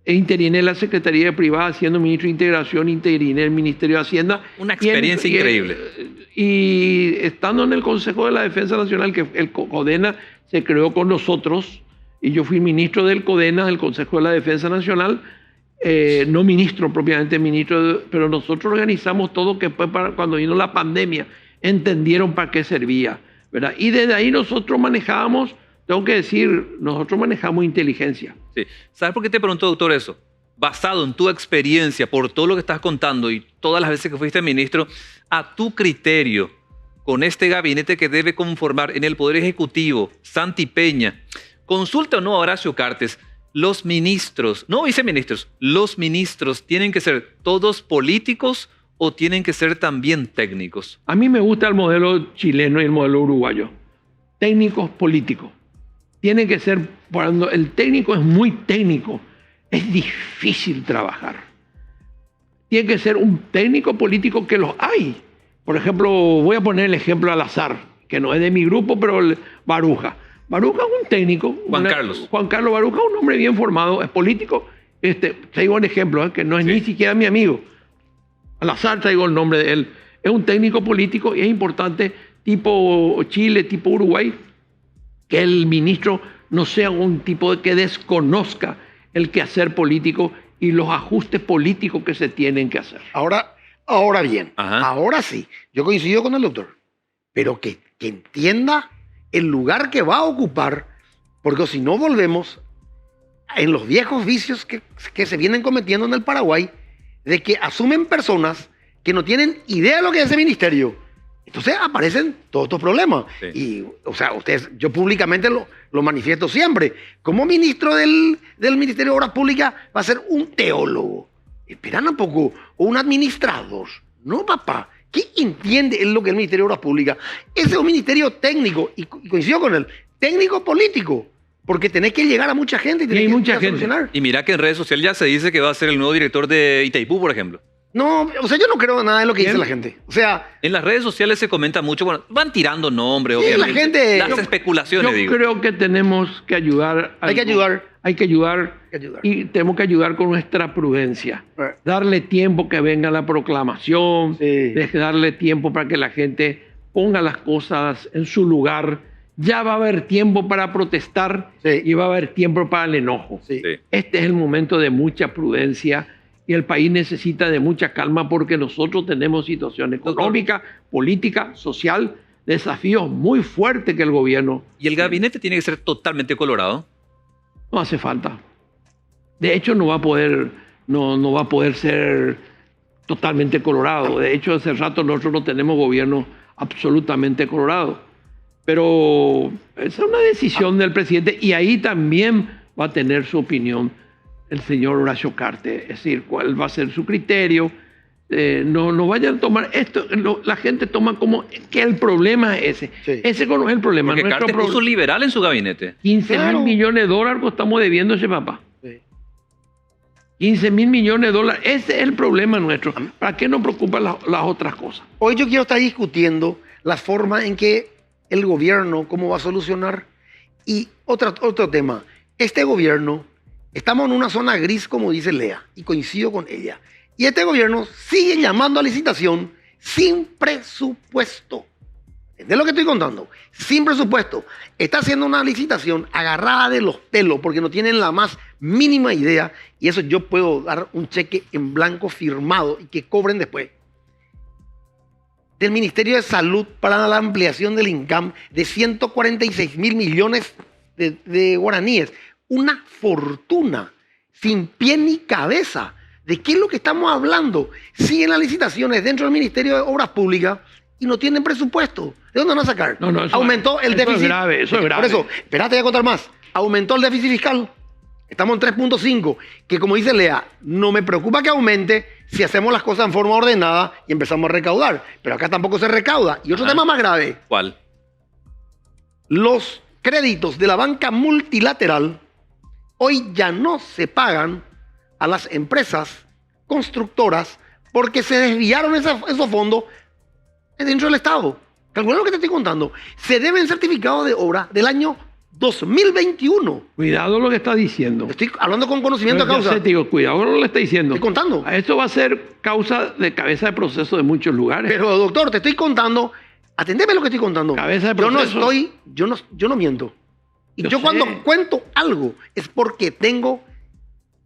Interiné en la Secretaría de Privada, siendo ministro de Integración, interiné en el Ministerio de Hacienda. Una experiencia increíble. Y estando en el Consejo de la Defensa Nacional, que el CODENA se creó con nosotros, y yo fui ministro del CODENA, del Consejo de la Defensa Nacional, no ministro propiamente, pero nosotros organizamos todo, que fue cuando vino la pandemia, entendieron para qué servía, ¿verdad? Y desde ahí nosotros manejamos, tengo que decir, nosotros manejamos inteligencia. Sí. ¿Sabes por qué te pregunto, doctor, eso? Basado en tu experiencia, por todo lo que estás contando y todas las veces que fuiste ministro, a tu criterio, con este gabinete que debe conformar en el Poder Ejecutivo, Santi Peña, consulta o no a Horacio Cartes, los ministros, no viceministros, los ministros tienen que ser todos políticos o tienen que ser también técnicos. A mí me gusta el modelo chileno y el modelo uruguayo. Técnicos políticos. Tienen que ser, cuando el técnico es muy técnico, es difícil trabajar. Tiene que ser un técnico político, que los hay. Por ejemplo, voy a poner el ejemplo al azar, que no es de mi grupo, pero Baruja. Baruja es un técnico. Juan Carlos Baruja es un hombre bien formado, es político. Traigo un ejemplo, que no es ni siquiera mi amigo. Al azar traigo el nombre de él. Es un técnico político y es importante, tipo Chile, tipo Uruguay, que el ministro no sea un tipo que desconozca el quehacer político y los ajustes políticos que se tienen que hacer. Ahora bien, ahora sí, yo coincido con el doctor, pero que entienda el lugar que va a ocupar, porque si no volvemos en los viejos vicios que se vienen cometiendo en el Paraguay, de que asumen personas que no tienen idea de lo que es ese ministerio. Entonces aparecen todos estos problemas. Sí. Y, o sea, yo públicamente lo manifiesto siempre. Como ministro del Ministerio de Obras Públicas va a ser un teólogo. Esperan un poco, o un administrador. No, papá. ¿Qué entiende en lo que es el Ministerio de Obras Públicas? Ese es un ministerio técnico, y coincido con él, técnico político. Porque tenés que llegar a mucha gente y tenés que solucionar. Y mira que en redes sociales ya se dice que va a ser el nuevo director de Itaipú, por ejemplo. No, o sea, yo no creo nada de lo que dice la gente. O sea, en las redes sociales se comenta mucho, bueno, van tirando nombres, sí, obviamente. La gente, las especulaciones, yo creo que tenemos que ayudar. Hay que ayudar. Y tenemos que ayudar con nuestra prudencia. Darle tiempo que venga la proclamación, darle tiempo para que la gente ponga las cosas en su lugar, Ya va a haber tiempo para protestar y va a haber tiempo para el enojo. Sí. Este es el momento de mucha prudencia y el país necesita de mucha calma porque nosotros tenemos situación económica, política, social, desafíos muy fuertes que el gobierno... ¿Y el gabinete tiene que ser totalmente colorado? No hace falta. De hecho, no va a poder ser totalmente colorado. De hecho, hace rato nosotros no tenemos gobierno absolutamente colorado. Pero esa es una decisión del presidente y ahí también va a tener su opinión el señor Horacio Cartes. Es decir, cuál va a ser su criterio. No vayan a tomar esto, la gente toma como que el problema es ese. Sí. Ese no es el problema. Porque Cartes puso liberal en su gabinete. 15.000 millones de dólares estamos debiendo ese papá. Sí. 15.000 millones de dólares. Ese es el problema nuestro. ¿Para qué nos preocupan las otras cosas? Hoy yo quiero estar discutiendo la forma en que el gobierno, cómo va a solucionar. Y otro tema. Este gobierno, estamos en una zona gris, como dice Lea, y coincido con ella. Y este gobierno sigue llamando a licitación sin presupuesto. ¿Entendés lo que estoy contando? Sin presupuesto. Está haciendo una licitación agarrada de los pelos porque no tienen la más mínima idea. Y eso yo puedo dar un cheque en blanco firmado y que cobren después. Del Ministerio de Salud para la ampliación del INCAM de 146.000 millones de guaraníes. Una fortuna sin pie ni cabeza. ¿De qué es lo que estamos hablando? Siguen las licitaciones dentro del Ministerio de Obras Públicas y no tienen presupuesto. ¿De dónde van a sacar? No, aumentó el déficit. Eso es grave, eso es grave. Por eso, espérate, voy a contar más. Aumentó el déficit fiscal. Estamos en 3.5, que como dice Lea, no me preocupa que aumente si hacemos las cosas en forma ordenada y empezamos a recaudar. Pero acá tampoco se recauda. Y otro tema más grave. ¿Cuál? Los créditos de la banca multilateral hoy ya no se pagan a las empresas constructoras porque se desviaron esos fondos dentro del Estado. Calcula lo que te estoy contando. Se deben certificados de obra del año 2021. Cuidado lo que está diciendo. Estoy hablando con conocimiento de causa. Te digo, cuidado lo que le está diciendo. Estoy contando. Esto va a ser causa de cabeza de proceso de muchos lugares. Pero doctor, te estoy contando. Atendeme lo que estoy contando. Cabeza de proceso. Yo no miento. Y yo sé. cuando cuento algo es porque tengo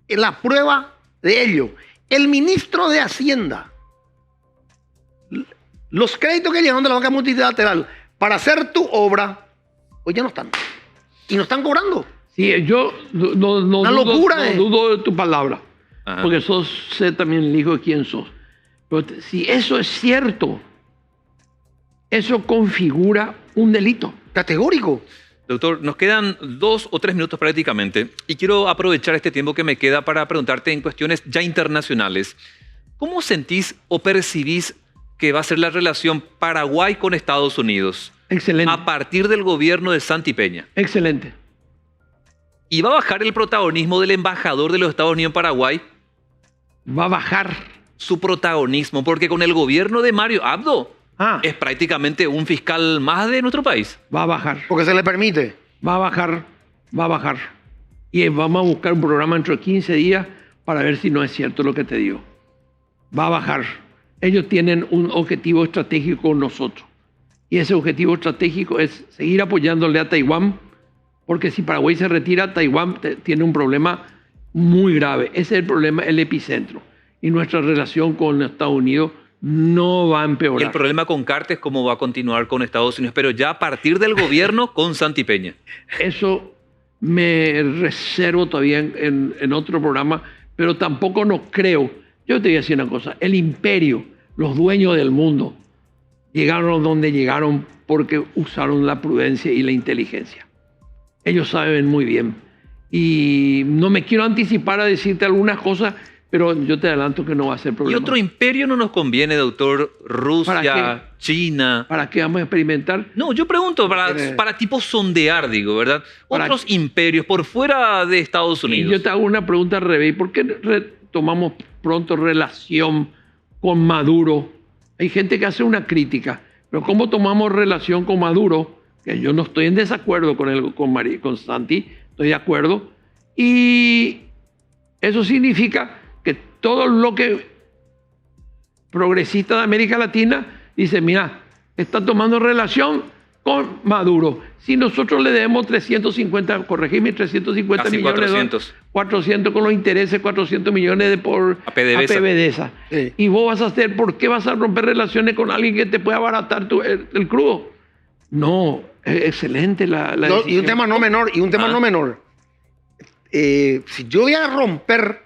la prueba de ello. El ministro de Hacienda, los créditos que llegaron de la banca multilateral para hacer tu obra, hoy ya no están. Y no están cobrando. Sí, yo no dudo de tu palabra. Ajá. Porque sé también el hijo de quién sos. Pero si eso es cierto, eso configura un delito. Categórico. Doctor, nos quedan 2 o 3 minutos prácticamente y quiero aprovechar este tiempo que me queda para preguntarte en cuestiones ya internacionales. ¿Cómo sentís o percibís que va a ser la relación Paraguay con Estados Unidos? Excelente. A partir del gobierno de Santi Peña. Excelente. ¿Y va a bajar el protagonismo del embajador de los Estados Unidos en Paraguay? Va a bajar su protagonismo, porque con el gobierno de Mario Abdo es prácticamente un fiscal más de nuestro país. Va a bajar. Porque se le permite. Va a bajar. Y vamos a buscar un programa dentro de 15 días para ver si no es cierto lo que te digo. Va a bajar. Ellos tienen un objetivo estratégico con nosotros. Y ese objetivo estratégico es seguir apoyándole a Taiwán, porque si Paraguay se retira, Taiwán tiene un problema muy grave. Ese es el problema, el epicentro. Y nuestra relación con Estados Unidos no va a empeorar. Y el problema con Cartes, ¿cómo va a continuar con Estados Unidos? Pero ya a partir del gobierno con Santi Peña. Eso me reservo todavía en otro programa, pero tampoco no creo. Yo te voy a decir una cosa. El imperio, los dueños del mundo, llegaron donde llegaron porque usaron la prudencia y la inteligencia. Ellos saben muy bien. Y no me quiero anticipar a decirte algunas cosas, pero yo te adelanto que no va a ser problema. ¿Y otro imperio no nos conviene, doctor? Rusia, China. ¿Para qué vamos a experimentar? No, yo pregunto, para tipo sondear, digo, ¿verdad? Otros imperios por fuera de Estados Unidos. Y yo te hago una pregunta al revés. ¿Por qué tomamos pronto relación con Maduro? Hay gente que hace una crítica, pero ¿cómo tomamos relación con Maduro? Que yo no estoy en desacuerdo con Santi, estoy de acuerdo. Y eso significa que todo lo que progresista de América Latina dice, mira, está tomando relación con Maduro. Si nosotros le debemos 350, corregime, 350 Casi millones 400. 400 con los intereses, 400 millones por A PDVSA. PDVSA. Sí. Y vos vas a hacer, ¿por qué vas a romper relaciones con alguien que te pueda abaratar el crudo? No, es excelente la No, y un decisión. tema no menor, no menor. Si yo voy a romper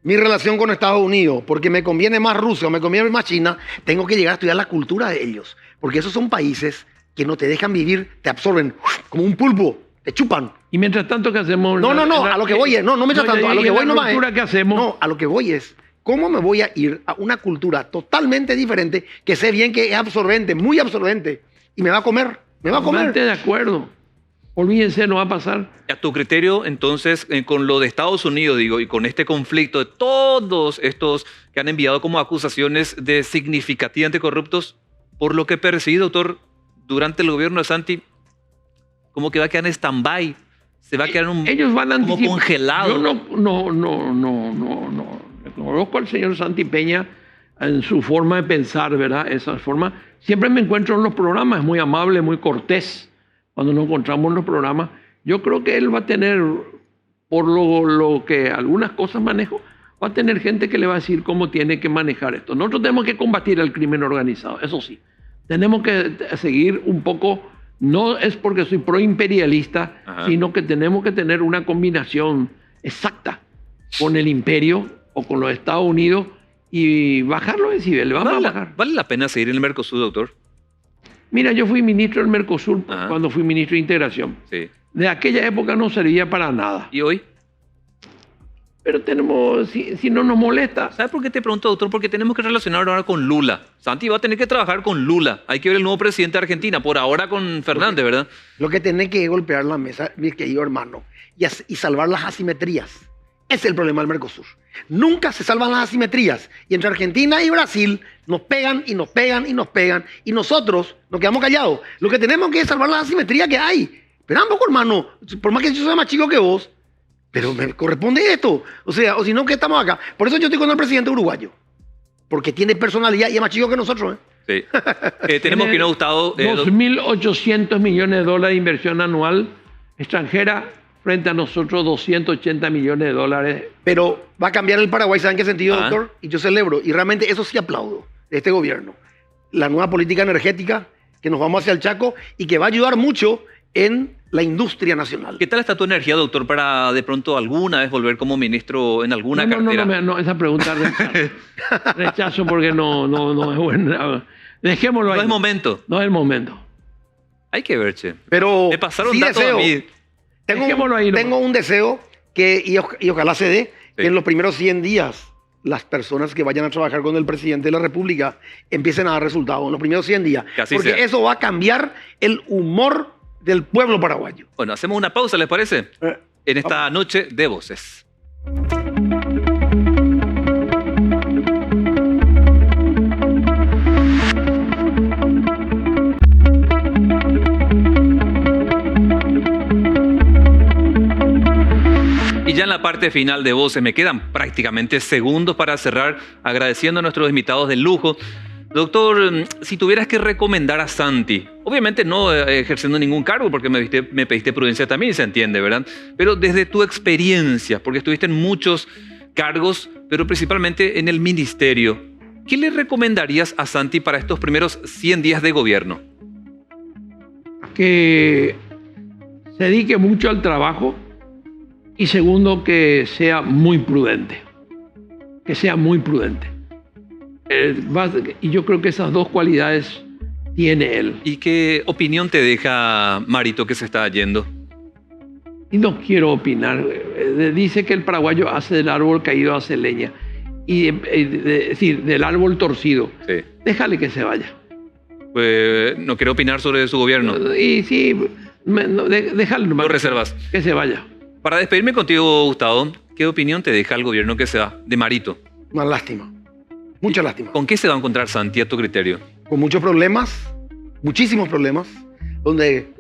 mi relación con Estados Unidos porque me conviene más Rusia o me conviene más China, tengo que llegar a estudiar la cultura de ellos. Porque esos son países que no te dejan vivir, te absorben como un pulpo, te chupan. Y mientras tanto, ¿qué hacemos? No, a lo que voy es, no me echa tanto, a lo que voy nomás es. ¿Qué hacemos? No, a lo que voy es, ¿cómo me voy a ir a una cultura totalmente diferente que sé bien que es absorbente, muy absorbente, y me va a comer? Me va a comer. Totalmente de acuerdo. Olvídense, no va a pasar. A tu criterio, entonces, con lo de Estados Unidos, digo, y con este conflicto de todos estos que han enviado como acusaciones de significativamente corruptos, por lo que percibí, doctor, durante el gobierno de Santi, como que va a quedar en stand-by, se va a quedar Ellos van a como congelado. Yo no conozco al señor Santi Peña en su forma de pensar, ¿verdad? Esa forma. Siempre me encuentro en los programas, es muy amable, muy cortés. Cuando nos encontramos en los programas, yo creo que él va a tener, por lo que algunas cosas manejo, va a tener gente que le va a decir cómo tiene que manejar esto. Nosotros tenemos que combatir el crimen organizado, eso sí. Tenemos que seguir un poco, no es porque soy proimperialista, sino que tenemos que tener una combinación exacta con el imperio o con los Estados Unidos y bajar los decibeles. Vamos a bajar. ¿Vale la pena seguir en el Mercosur, doctor? Mira, yo fui ministro del Mercosur cuando fui ministro de Integración. Sí. De aquella época no servía para nada. ¿Y hoy? Pero tenemos, si no nos molesta. ¿Sabes por qué te pregunto, doctor? Porque tenemos que relacionar ahora con Lula. Santi va a tener que trabajar con Lula. Hay que ver el nuevo presidente de Argentina. Por ahora con Fernández, ¿verdad? Lo que tiene que golpear la mesa, mi querido hermano, y salvar las asimetrías. Ese es el problema del Mercosur. Nunca se salvan las asimetrías. Y entre Argentina y Brasil nos pegan y nos pegan y nos pegan. Y nosotros nos quedamos callados. Lo que tenemos que es salvar las asimetrías que hay. Pero un poco, hermano. Por más que yo sea más chico que vos, pero me corresponde esto. O sea, o si no, que estamos acá. Por eso yo estoy con el presidente uruguayo. Porque tiene personalidad y es más chico que nosotros. Sí. Tenemos que no Gustavo. 2.800 millones de dólares de inversión anual extranjera frente a nosotros 280 millones de dólares. Pero va a cambiar el Paraguay, ¿saben qué sentido, doctor? Y yo celebro, y realmente eso sí aplaudo de este gobierno. La nueva política energética, que nos vamos hacia el Chaco y que va a ayudar mucho en la industria nacional. ¿Qué tal está tu energía, doctor, para de pronto alguna vez volver como ministro en alguna cartera? No, esa pregunta rechazo porque no es buena. Dejémoslo ahí. No es momento. No es el momento. Hay que ver, che. Pero me pasaron sí datos a mí. Tengo un deseo y ojalá se dé, que en los primeros 100 días las personas que vayan a trabajar con el presidente de la República empiecen a dar resultados en los primeros 100 días. Porque eso va a cambiar el humor del pueblo paraguayo. Bueno, hacemos una pausa, ¿les parece? En esta noche de voces. Y ya en la parte final de voces me quedan prácticamente segundos para cerrar, agradeciendo a nuestros invitados de lujo. Doctor, si tuvieras que recomendar a Santi, obviamente no ejerciendo ningún cargo, porque me pediste prudencia también, se entiende, ¿verdad? Pero desde tu experiencia, porque estuviste en muchos cargos, pero principalmente en el ministerio, ¿qué le recomendarías a Santi para estos primeros 100 días de gobierno? Que se dedique mucho al trabajo y segundo, que sea muy prudente. Que sea muy prudente. Y yo creo que esas dos cualidades tiene él. ¿Y qué opinión te deja Marito, que se está yendo? Y no quiero opinar. Dice que el paraguayo hace del árbol caído, hace leña. Y es decir, del árbol torcido. Sí. Déjale que se vaya. Pues no quiero opinar sobre su gobierno. Y sí, déjale nomás. Lo reservas. Que se vaya. Para despedirme contigo, Gustavo, ¿qué opinión te deja el gobierno que se va de Marito? Una lástima. Mucha lástima. ¿Con qué se va a encontrar Santi, a tu criterio? Con muchos problemas, muchísimos problemas, donde,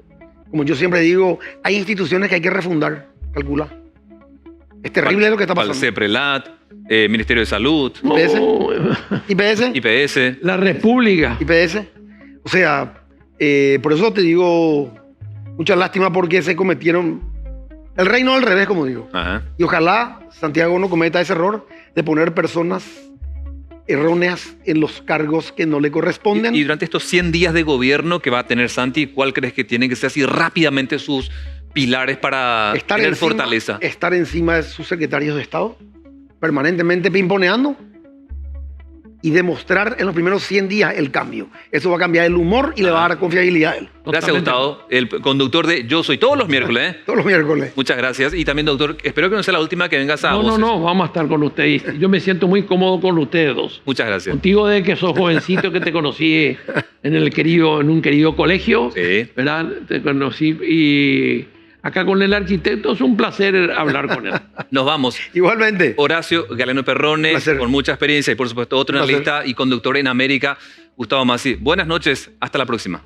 como yo siempre digo, hay instituciones que hay que refundar, calcula. Es terrible lo que está pasando. CEPRELAT, Ministerio de Salud, IPS, IPS. La República. IPS. O sea, Por eso te digo, mucha lástima porque se cometieron el reino al revés, como digo. Ajá. Y ojalá Santiago no cometa ese error de poner personas erróneas en los cargos que no le corresponden. Y durante estos 100 días de gobierno que va a tener Santi, ¿cuál crees que tienen que ser así rápidamente sus pilares para tener fortaleza? Estar encima de sus secretarios de Estado, permanentemente pimponeando, y demostrar en los primeros 100 días el cambio. Eso va a cambiar el humor y le va a dar confiabilidad a él. Gracias, Gustavo, el conductor de Yo Soy todos los miércoles. Todos los miércoles. Muchas gracias. Y también, doctor, espero que no sea la última que vengas a Voces. No, vamos a estar con ustedes. Yo me siento muy cómodo con ustedes dos. Muchas gracias. Contigo de que sos jovencito, que te conocí en un querido colegio. Sí. ¿Verdad? Te conocí y acá con el arquitecto es un placer hablar con él. Nos vamos. Igualmente. Horacio Galeno Perrone, con mucha experiencia y por supuesto otro analista y conductor en América, Gustavo Massi. Buenas noches, hasta la próxima.